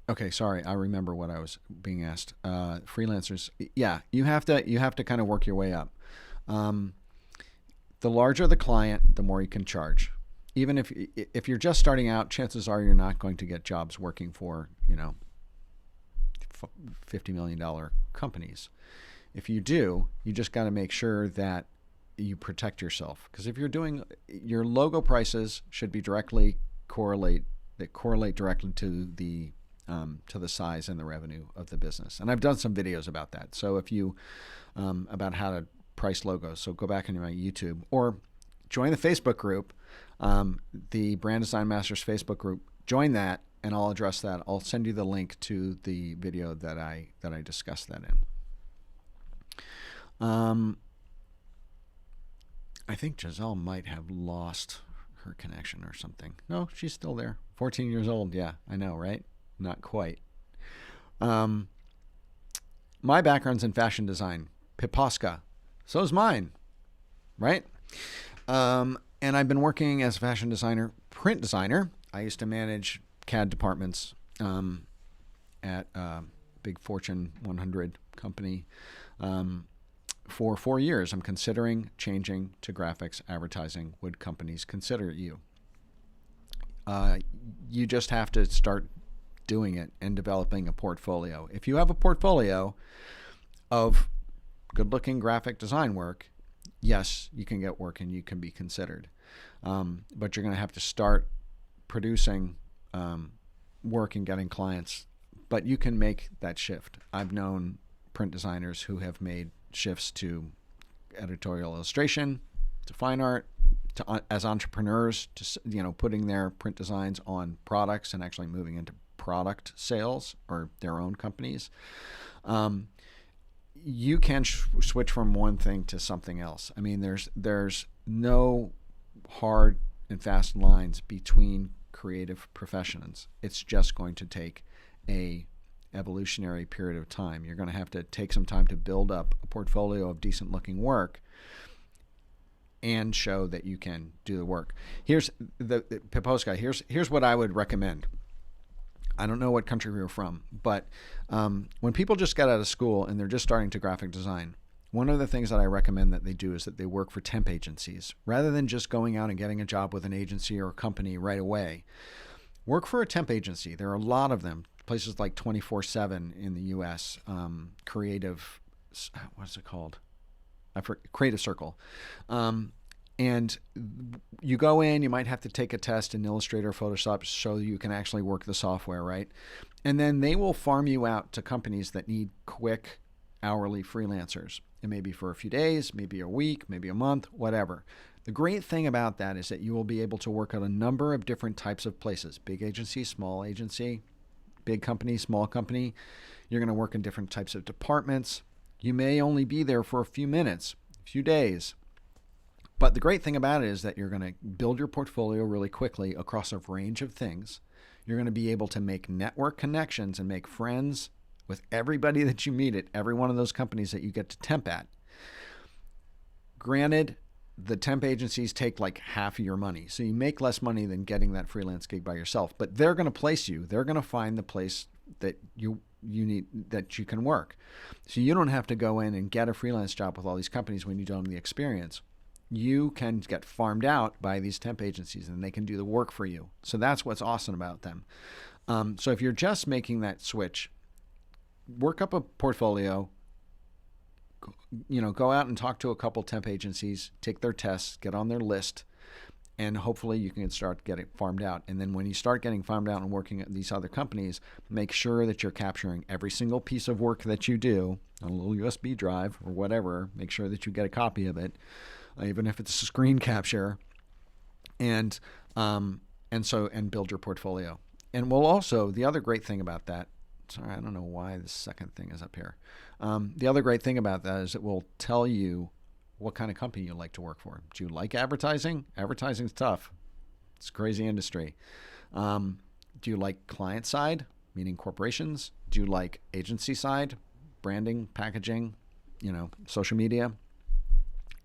Okay, sorry. I remember what I was being asked. Freelancers, yeah, you have to kind of work your way up. The larger the client, the more you can charge. Even if you're just starting out, chances are you're not going to get jobs working for $50 million companies. If you do, you just got to make sure that you protect yourself. Because if you're doing, your logo prices should be correlate directly to the size and the revenue of the business. And I've done some videos about that. So if you about how to price logos. So go back into my YouTube or join the Facebook group, the Brand Design Masters Facebook group. Join that, and I'll address that. I'll send you the link to the video that I discussed that in. I think Giselle might have lost her connection or something. No, she's still there. 14 years old. Yeah, I know, right? Not quite. My background's in fashion design. Piposka. So is mine, right? And I've been working as a fashion designer, print designer. I used to manage CAD departments at a big Fortune 100 company for 4 years. I'm considering changing to graphics advertising. Would companies consider you? You just have to start doing it and developing a portfolio. If you have a portfolio of good-looking graphic design work, yes, you can get work and you can be considered. But you're going to have to start producing work and getting clients. But you can make that shift. I've known print designers who have made shifts to editorial illustration, to fine art, to as entrepreneurs, to putting their print designs on products and actually moving into product sales or their own companies. You can switch from one thing to something else. I mean, there's no hard and fast lines between creative professions. It's just going to take a evolutionary period of time. You're going to have to take some time to build up a portfolio of decent looking work and show that you can do the work. Here's the Piposka. Here's what I would recommend. I don't know what country you're from, but when people just get out of school and they're just starting to graphic design, one of the things that I recommend that they do is that they work for temp agencies. Rather than just going out and getting a job with an agency or a company right away, work for a temp agency. There are a lot of them. Places like 24/7 in the U.S., Creative, what's it called? Creative Circle. And you go in, you might have to take a test in Illustrator or Photoshop to show you can actually work the software, right? And then they will farm you out to companies that need quick hourly freelancers. It may be for a few days, maybe a week, maybe a month, whatever. The great thing about that is that you will be able to work at a number of different types of places. Big agency, small agency, big company, small company. You're going to work in different types of departments. You may only be there for a few minutes, a few days. But the great thing about it is that you're going to build your portfolio really quickly across a range of things. You're going to be able to make network connections and make friends with everybody that you meet at every one of those companies that you get to temp at. Granted, the temp agencies take like half of your money. So you make less money than getting that freelance gig by yourself. But they're going to place you. They're going to find the place that you need, that you can work. So you don't have to go in and get a freelance job with all these companies when you don't have the experience. You can get farmed out by these temp agencies and they can do the work for you. So that's what's awesome about them. So if you're just making that switch, work up a portfolio, go out and talk to a couple temp agencies, take their tests, get on their list, and hopefully you can start getting farmed out. And then when you start getting farmed out and working at these other companies, make sure that you're capturing every single piece of work that you do on a little USB drive or whatever. Make sure that you get a copy of it, even if it's a screen capture, and build your portfolio. And we'll also, the other great thing about that, sorry, I don't know why the second thing is up here. The other great thing about that is it will tell you what kind of company you like to work for. Do you like advertising? Advertising's tough. It's a crazy industry. Do you like client side, meaning corporations? Do you like agency side, branding, packaging, social media?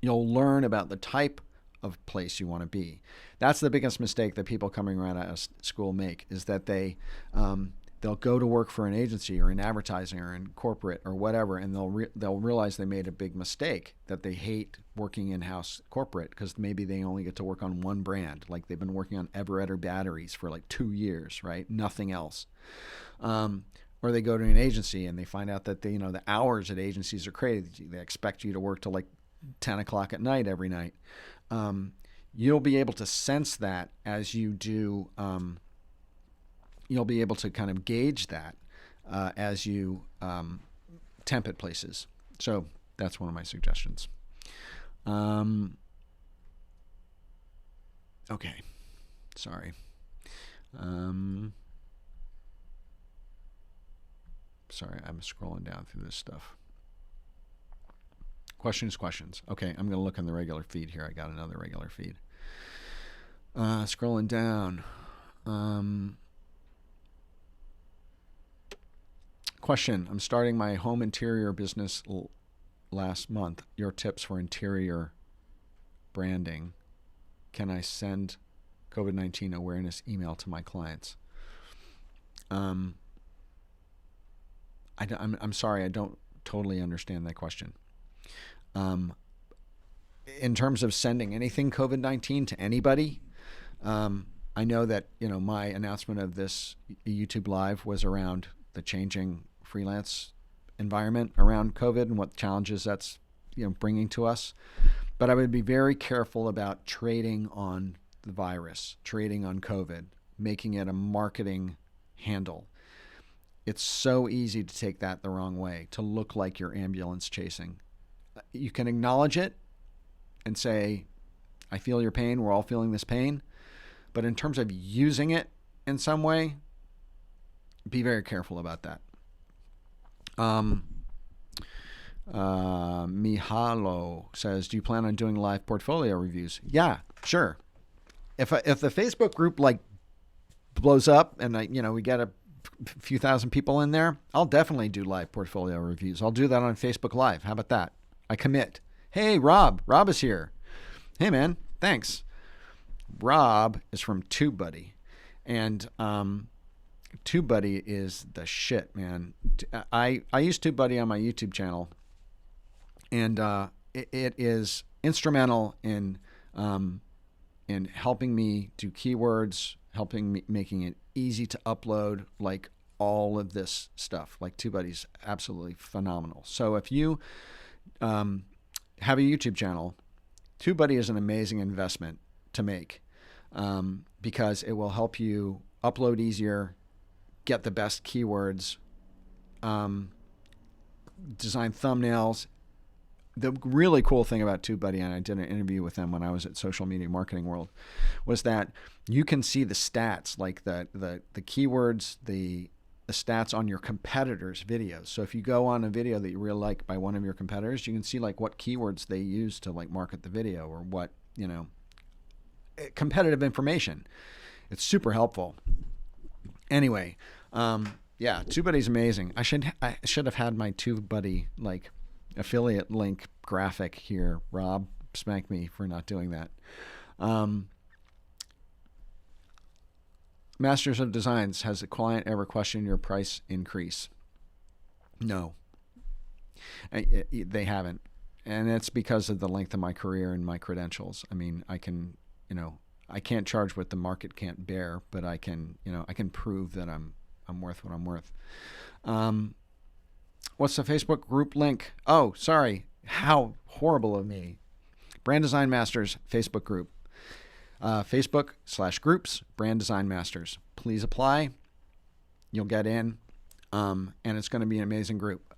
You'll learn about the type of place you want to be. That's the biggest mistake that people coming right out of school make, is that they'll go to work for an agency or in advertising or in corporate or whatever, and they'll realize they made a big mistake, that they hate working in-house corporate because maybe they only get to work on one brand. Like they've been working on Everetter batteries for like 2 years, right? Nothing else. Or they go to an agency and they find out that the hours at agencies are crazy. They expect you to work till like 10 o'clock at night every night. You'll be able to sense that as you do. You'll be able to kind of gauge that as you temp at places. So That's one of my suggestions. Okay. Sorry. Sorry, I'm scrolling down through this stuff. Questions. Okay, I'm going to look on the regular feed here. I got another regular feed. Scrolling down. Question. I'm starting my home interior business last month. Your tips for interior branding. Can I send COVID-19 awareness email to my clients? I'm sorry, I don't totally understand that question. In terms of sending anything COVID-19 to anybody, I know that my announcement of this YouTube Live was around the changing freelance environment around COVID and what challenges that's bringing to us. But I would be very careful about trading on the virus, trading on COVID, making it a marketing handle. It's so easy to take that the wrong way, to look like you're ambulance chasing. You can acknowledge it and say, I feel your pain. We're all feeling this pain. But in terms of using it in some way, be very careful about that. Mihalo says, do you plan on doing live portfolio reviews? Yeah, sure. If the Facebook group blows up and we get a few thousand people in there, I'll definitely do live portfolio reviews. I'll do that on Facebook Live. How about that? I commit. Hey, Rob is here. Hey, man, thanks. Rob is from TubeBuddy, and TubeBuddy is the shit, man. I use TubeBuddy on my YouTube channel, and it is instrumental in helping me do keywords, making it easy to upload, all of this stuff. TubeBuddy's absolutely phenomenal. So if you have a YouTube channel, TubeBuddy is an amazing investment to make because it will help you upload easier, get the best keywords, design thumbnails. The really cool thing about TubeBuddy, and I did an interview with them when I was at Social Media Marketing World, was that you can see the stats, like the keywords, the stats on your competitors' videos. So if you go on a video that you really like by one of your competitors, you can see what keywords they use to market the video, or what, competitive information. It's super helpful. Anyway, yeah, TubeBuddy's amazing. I should have had my TubeBuddy affiliate link graphic here. Rob spanked me for not doing that. Masters of Designs, has a client ever questioned your price increase? No, they haven't. And it's because of the length of my career and my credentials. I mean, I can, I can't charge what the market can't bear, but I can prove that I'm worth what I'm worth. What's the Facebook group link? Oh, sorry. How horrible of me. Brand Design Masters Facebook group. Facebook/groups, Brand Design Masters. Please apply. You'll get in. And it's going to be an amazing group.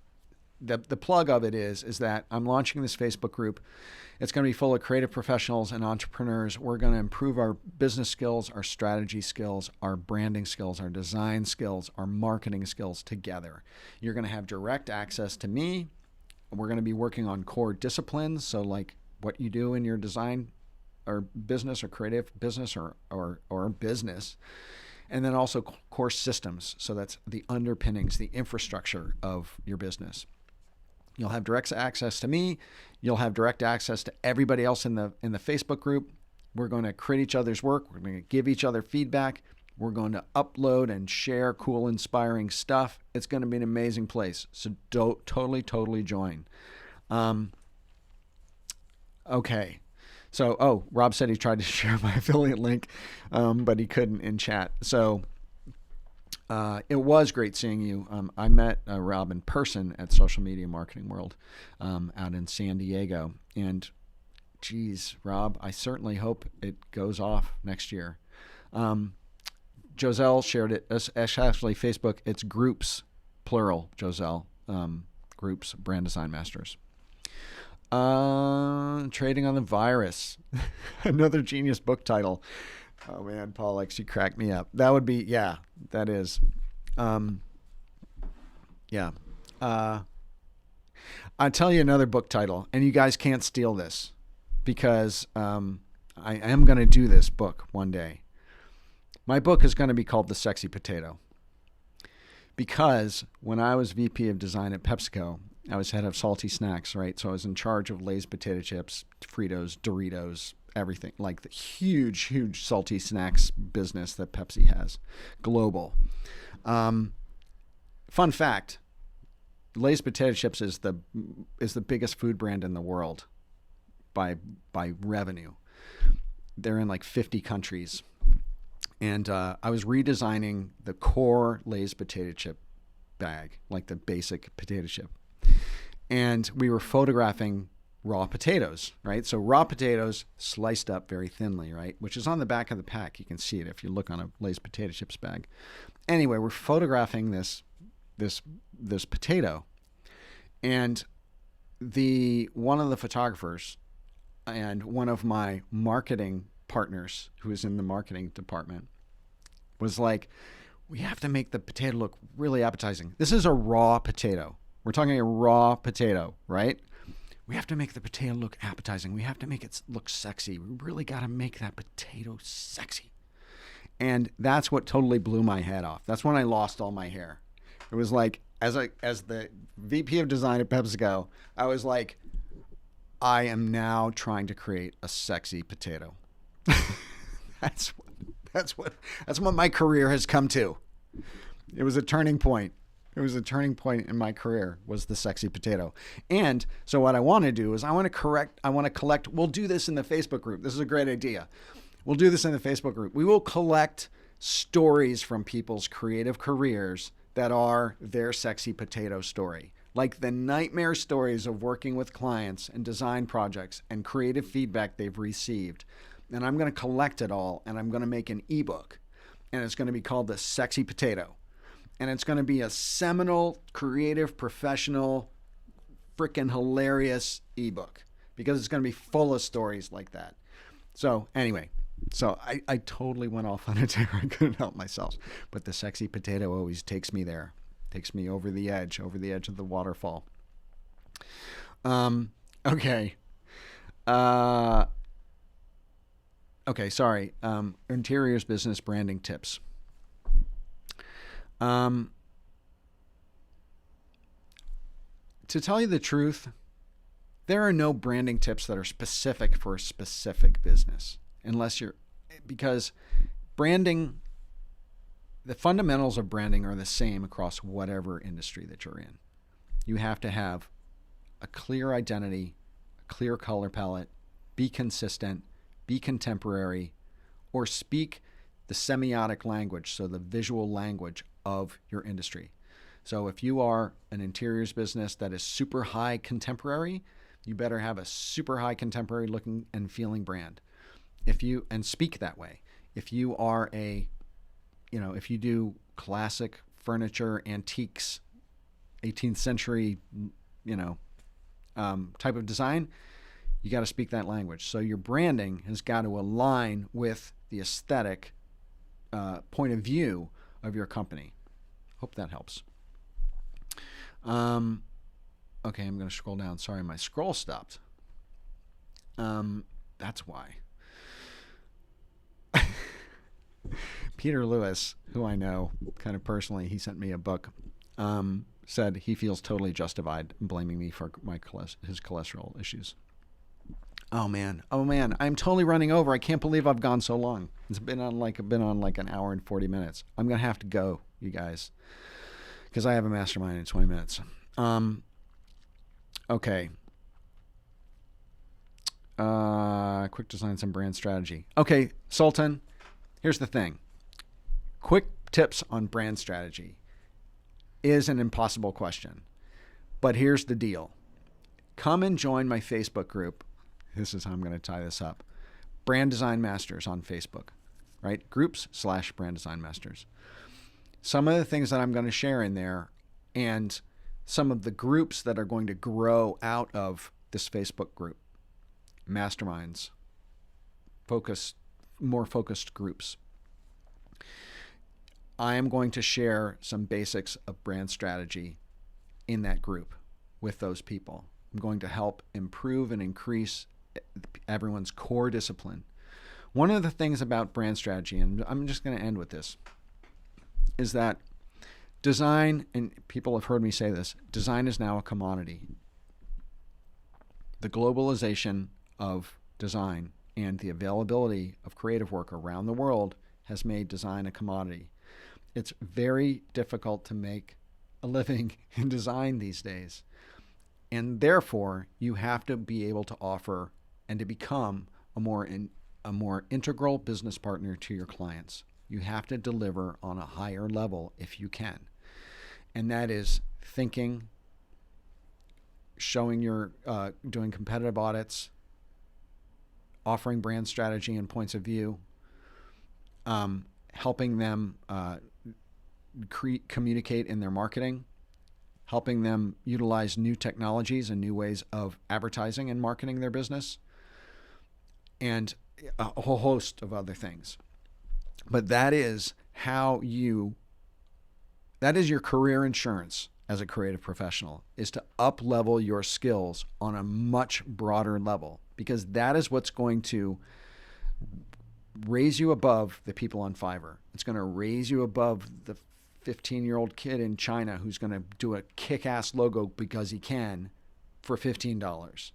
The plug of it is that I'm launching this Facebook group. It's going to be full of creative professionals and entrepreneurs. We're going to improve our business skills, our strategy skills, our branding skills, our design skills, our marketing skills together. You're going to have direct access to me. We're going to be working on core disciplines. So what you do in your design or business or creative business or business. And then also core systems. So that's the underpinnings, the infrastructure of your business. You'll have direct access to me. You'll have direct access to everybody else in the Facebook group. We're going to create each other's work. We're going to give each other feedback. We're going to upload and share cool, inspiring stuff. It's going to be an amazing place. So totally join. Okay. So, Rob said he tried to share my affiliate link, but he couldn't in chat. So it was great seeing you. I met Rob in person at Social Media Marketing World out in San Diego. And geez, Rob, I certainly hope it goes off next year. Joselle shared it. It's actually Facebook. It's groups, plural, Joselle. Groups, Brand Design Masters. Trading on the Virus. Another genius book title. Oh man, Paul, like, you cracked me up. That would be, yeah, that is. Yeah. I'll tell you another book title, and you guys can't steal this because I am going to do this book one day. My book is going to be called The Sexy Potato. Because when I was VP of design at PepsiCo, I was head of salty snacks, right? So I was in charge of Lay's potato chips, Fritos, Doritos, everything, like the huge, huge salty snacks business that Pepsi has, global. Fun fact, Lay's potato chips is the biggest food brand in the world by revenue. They're in like 50 countries. And I was redesigning the core Lay's potato chip bag, like the basic potato chip. And we were photographing raw potatoes, right? So raw potatoes sliced up very thinly, right? Which is on the back of the pack. You can see it if you look on a Lay's potato chips bag. Anyway, we're photographing this potato. And one of the photographers and one of my marketing partners who was in the marketing department was like, we have to make the potato look really appetizing. This is a raw potato. We're talking a raw potato, right? We have to make the potato look appetizing. We have to make it look sexy. We really got to make that potato sexy. And that's what totally blew my head off. That's when I lost all my hair. It was like, as the VP of design at PepsiCo, I was like, I am now trying to create a sexy potato. That's what my career has come to. It was a turning point. It was a turning point in my career, was the sexy potato. And so what I want to do is I want to collect, we'll do this in the Facebook group. This is a great idea. We'll do this in the Facebook group. We will collect stories from people's creative careers that are their sexy potato story. Like the nightmare stories of working with clients and design projects and creative feedback they've received. And I'm going to collect it all, and I'm going to make an ebook. And it's going to be called The Sexy Potato. And it's going to be a seminal, creative, professional, freaking hilarious ebook. Because it's going to be full of stories like that. So anyway, I totally went off on a tear. I couldn't help myself. But the sexy potato always takes me there. Takes me over the edge of the waterfall. Okay. Okay, sorry. Interiors business branding tips. To tell you the truth, there are no branding tips that are specific for a specific business, because branding, the fundamentals of branding are the same across whatever industry that you're in. You have to have a clear identity, a clear color palette, be consistent, be contemporary, or speak the semiotic language, so the visual language of your industry. So if you are an interiors business that is super high contemporary, you better have a super high contemporary looking and feeling brand. And speak that way. If you are if you do classic furniture, antiques, 18th century, type of design, you got to speak that language. So your branding has got to align with the aesthetic point of view of your company. Hope that helps. Okay, I'm going to scroll down. Sorry, my scroll stopped. That's why. Peter Lewis, who I know kind of personally, he sent me a book, said he feels totally justified in blaming me for his cholesterol issues. Oh man, I'm totally running over. I can't believe I've gone so long. It's been on like an hour and 40 minutes. I'm going to have to go, you guys, because I have a mastermind in 20 minutes. Okay. Quick design, some brand strategy. Okay, Sultan, here's the thing. Quick tips on brand strategy is an impossible question. But here's the deal. Come and join my Facebook group. This is how I'm going to tie this up. Brand Design Masters on Facebook, right? Groups/Brand Design Masters. Some of the things that I'm going to share in there and some of the groups that are going to grow out of this Facebook group, masterminds, more focused groups. I am going to share some basics of brand strategy in that group with those people. I'm going to help improve and increase everyone's core discipline. One of the things about brand strategy, and I'm just going to end with this, is that design, and people have heard me say this, design is now a commodity. The globalization of design and the availability of creative work around the world has made design a commodity. It's very difficult to make a living in design these days. And therefore, you have to be able to offer and to become a more integral business partner to your clients. You have to deliver on a higher level if you can. And that is thinking, showing your, doing competitive audits, offering brand strategy and points of view, helping them communicate in their marketing, helping them utilize new technologies and new ways of advertising and marketing their business, and a whole host of other things. But that is your career insurance as a creative professional, is to up-level your skills on a much broader level, because that is what's going to raise you above the people on Fiverr. It's going to raise you above the 15-year-old kid in China who's going to do a kick-ass logo because he can for $15.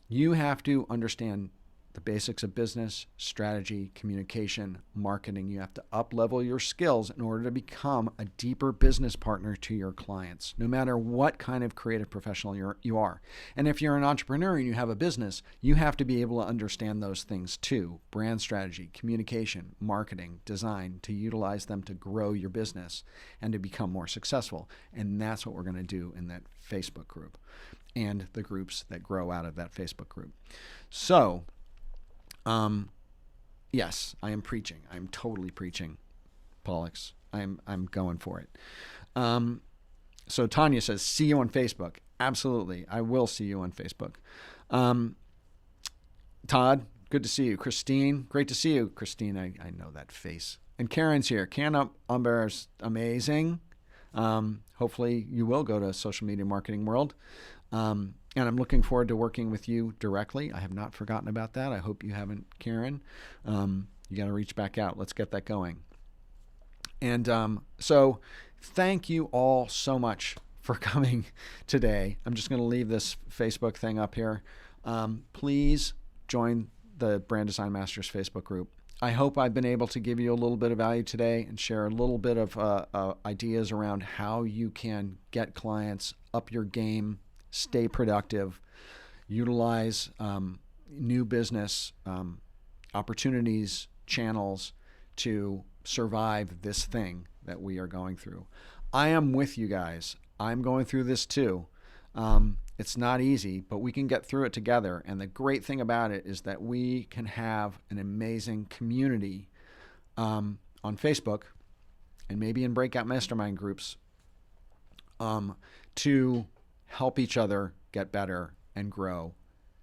You have to understand the basics of business, strategy, communication, marketing. You have to up-level your skills in order to become a deeper business partner to your clients, no matter what kind of creative professional you are. And if you're an entrepreneur and you have a business, you have to be able to understand those things too. Brand strategy, communication, marketing, design, to utilize them to grow your business and to become more successful. And that's what we're going to do in that Facebook group and the groups that grow out of that Facebook group. So, yes, I am preaching. I'm totally preaching, Pollux. I'm going for it. So Tanya says, see you on Facebook. Absolutely. I will see you on Facebook. Todd, good to see you. Christine, great to see you. Christine, I know that face. And Karen's here. Karen Umber is amazing. Hopefully you will go to Social Media Marketing World. And I'm looking forward to working with you directly. I have not forgotten about that. I hope you haven't, Karen. You got to reach back out. Let's get that going. And so thank you all so much for coming today. I'm just going to leave this Facebook thing up here. Please join the Brand Design Masters Facebook group. I hope I've been able to give you a little bit of value today and share a little bit of ideas around how you can get clients, up your game, stay productive, utilize new business opportunities, channels to survive this thing that we are going through. I am with you guys. I'm going through this too. It's not easy, but we can get through it together. And the great thing about it is that we can have an amazing community on Facebook and maybe in breakout mastermind groups to help each other get better and grow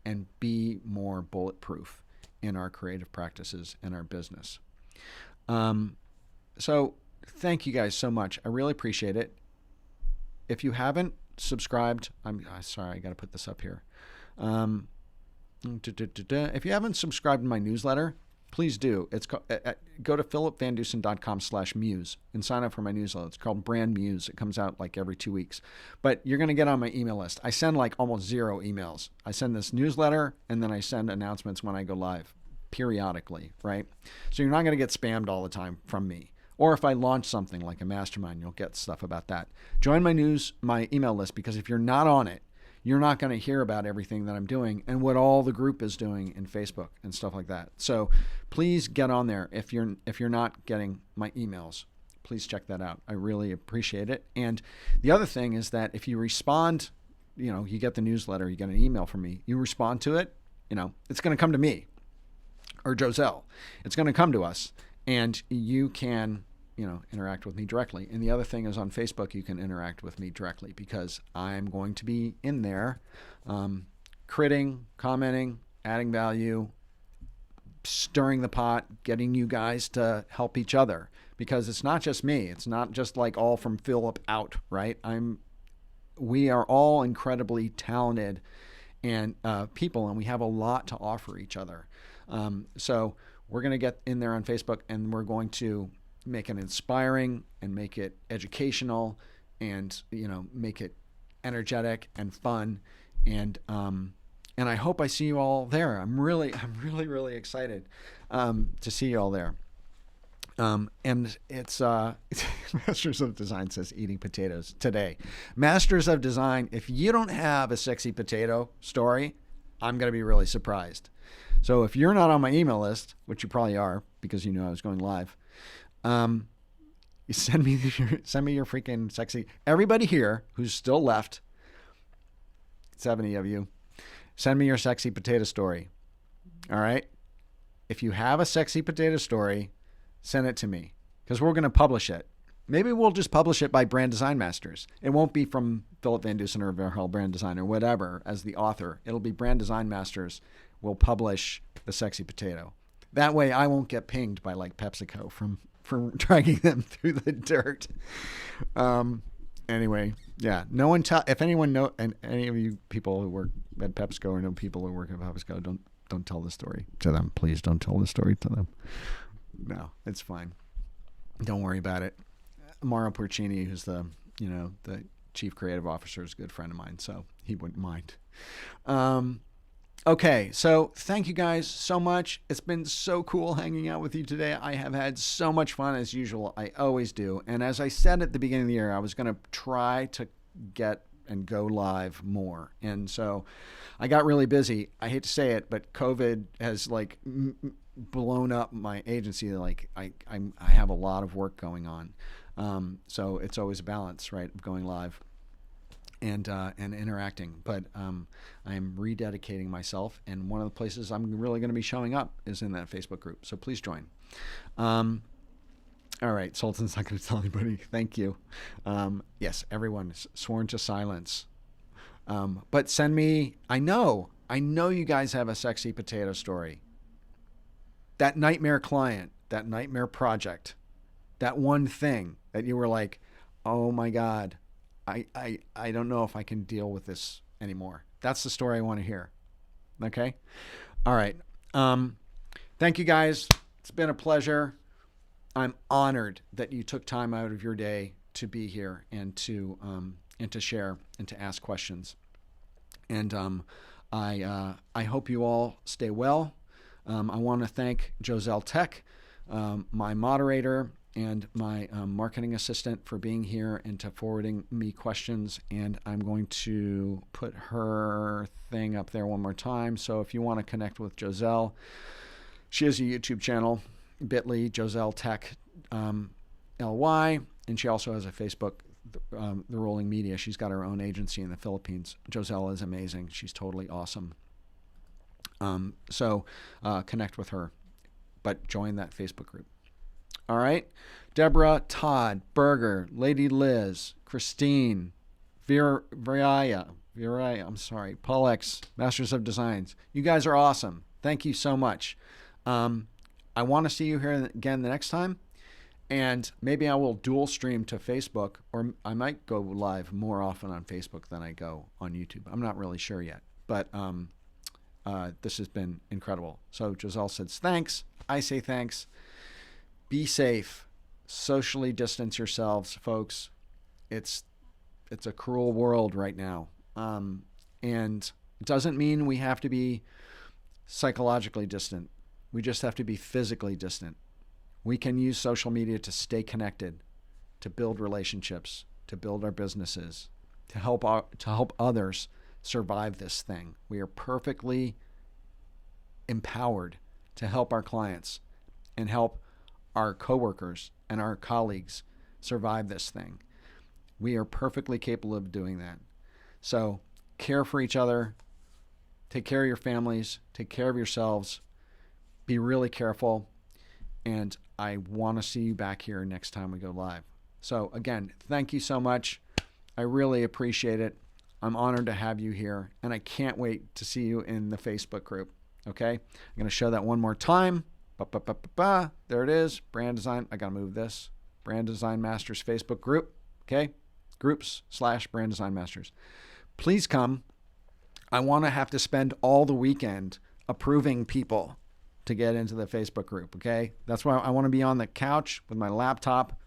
and be more bulletproof in our creative practices and our business. So thank you guys so much. I really appreciate it. If you haven't subscribed, I'm sorry, I got to put this up here. If you haven't subscribed to my newsletter, please do. It's go to philipvandusen.com/muse and sign up for my newsletter. It's called Brand Muse. It comes out like every 2 weeks. But you're going to get on my email list. I send like almost 0 emails. I send this newsletter and then I send announcements when I go live periodically, right? So you're not going to get spammed all the time from me. Or if I launch something like a mastermind, you'll get stuff about that. Join my email list, because if you're not on it, you're not going to hear about everything that I'm doing and what all the group is doing in Facebook and stuff like that. So please get on there. If you're not getting my emails, please check that out. I really appreciate it. And the other thing is that if you respond, you get the newsletter, you get an email from me, you respond to it, it's going to come to me or Joselle. It's going to come to us, and you can interact with me directly. And the other thing is on Facebook, you can interact with me directly, because I'm going to be in there critting, commenting, adding value, stirring the pot, getting you guys to help each other, because it's not just me. It's not just like all from Philip out, right? We are all incredibly talented and people, and we have a lot to offer each other. So we're going to get in there on Facebook, and we're going to make it inspiring and make it educational, and make it energetic and fun, and I hope I see you all there. I'm really excited to see you all there. And it's Masters of Design says eating potatoes today. Masters of Design, if you don't have a sexy potato story, I'm going to be really surprised. So if you're not on my email list, which you probably are because I was going live, you send me your freaking sexy. Everybody here who's still left, 70 of you, send me your sexy potato story. All right? If you have a sexy potato story, send it to me, because we're going to publish it. Maybe we'll just publish it by Brand Design Masters. It won't be from Philip VanDusen or Verhel Brand Design or whatever as the author. It'll be Brand Design Masters will publish the sexy potato. That way I won't get pinged by like PepsiCo from dragging them through the dirt. Anyway, yeah. No one if anyone know, and any of you people who work at PepsiCo or know people who work at PepsiCo, don't tell the story to them. Please don't tell the story to them. No, it's fine. Don't worry about it. Mauro Porcini, who's the chief creative officer, is a good friend of mine, so he wouldn't mind. Okay, so thank you guys so much. It's been so cool hanging out with you today. I have had so much fun as usual. I always do. And as I said at the beginning of the year, I was going to try to get and go live more. And so I got really busy. I hate to say it, but COVID has like blown up my agency. Like I have a lot of work going on. So it's always a balance, right, of going live and interacting. But I am rededicating myself, and one of the places I'm really going to be showing up is in that Facebook group. So please join. All right, Sultan's not going to tell anybody. Thank you. Yes, everyone is sworn to silence. But send me. I know you guys have a sexy potato story. That nightmare client, that nightmare project, that one thing that you were like, oh my God, I don't know if I can deal with this anymore. That's the story I want to hear. Okay? All right. Thank you guys. It's been a pleasure. I'm honored that you took time out of your day to be here and to share and to ask questions. And I hope you all stay well. I want to thank Joselle Tech, my moderator and my marketing assistant, for being here and to forwarding me questions. And I'm going to put her thing up there one more time. So if you want to connect with Joselle, she has a YouTube channel, bit.ly, Joselle Tech, LY, and she also has a Facebook, The Rolling Media. She's got her own agency in the Philippines. Joselle is amazing. She's totally awesome. So connect with her, but join that Facebook group. All right. Deborah, Todd, Berger, Lady Liz, Christine, Viraya, I'm sorry, Paul X, Masters of Designs. You guys are awesome. Thank you so much. I want to see you here again the next time. And maybe I will dual stream to Facebook, or I might go live more often on Facebook than I go on YouTube. I'm not really sure yet. But this has been incredible. So Giselle says thanks. I say thanks. Be safe. Socially distance yourselves, folks. It's a cruel world right now. And it doesn't mean we have to be psychologically distant. We just have to be physically distant. We can use social media to stay connected, to build relationships, to build our businesses, to help others survive this thing. We are perfectly empowered to help our clients and help our coworkers and our colleagues survive this thing. We are perfectly capable of doing that. So care for each other, take care of your families, take care of yourselves, be really careful, and I want to see you back here next time we go live. So again, thank you so much. I really appreciate it. I'm honored to have you here, and I can't wait to see you in the Facebook group. Okay, I'm going to show that one more time. There it is. Brand design. I got to move this. Brand Design Masters Facebook group. Okay, groups/Brand Design Masters. Please come. I want to have to spend all the weekend approving people to get into the Facebook group. Okay, that's why I want to be on the couch with my laptop,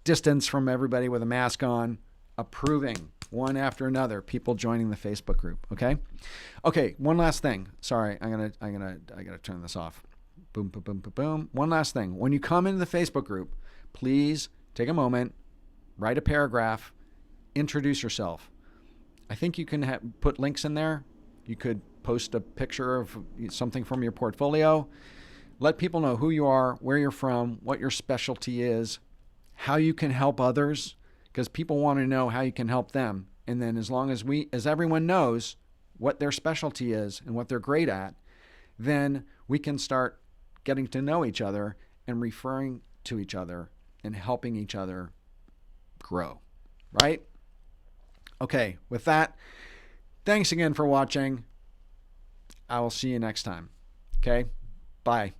distance from everybody with a mask on, approving one after another people joining the Facebook group. Okay, one last thing. Sorry, I gotta turn this off. Boom, boom, boom, boom, boom. One last thing. When you come into the Facebook group, please take a moment, write a paragraph, introduce yourself. I think you can put links in there. You could post a picture of something from your portfolio. Let people know who you are, where you're from, what your specialty is, how you can help others, because people want to know how you can help them. And then as everyone knows what their specialty is and what they're great at, then we can start getting to know each other and referring to each other and helping each other grow, right? Okay, with that, thanks again for watching. I will see you next time. Okay, bye.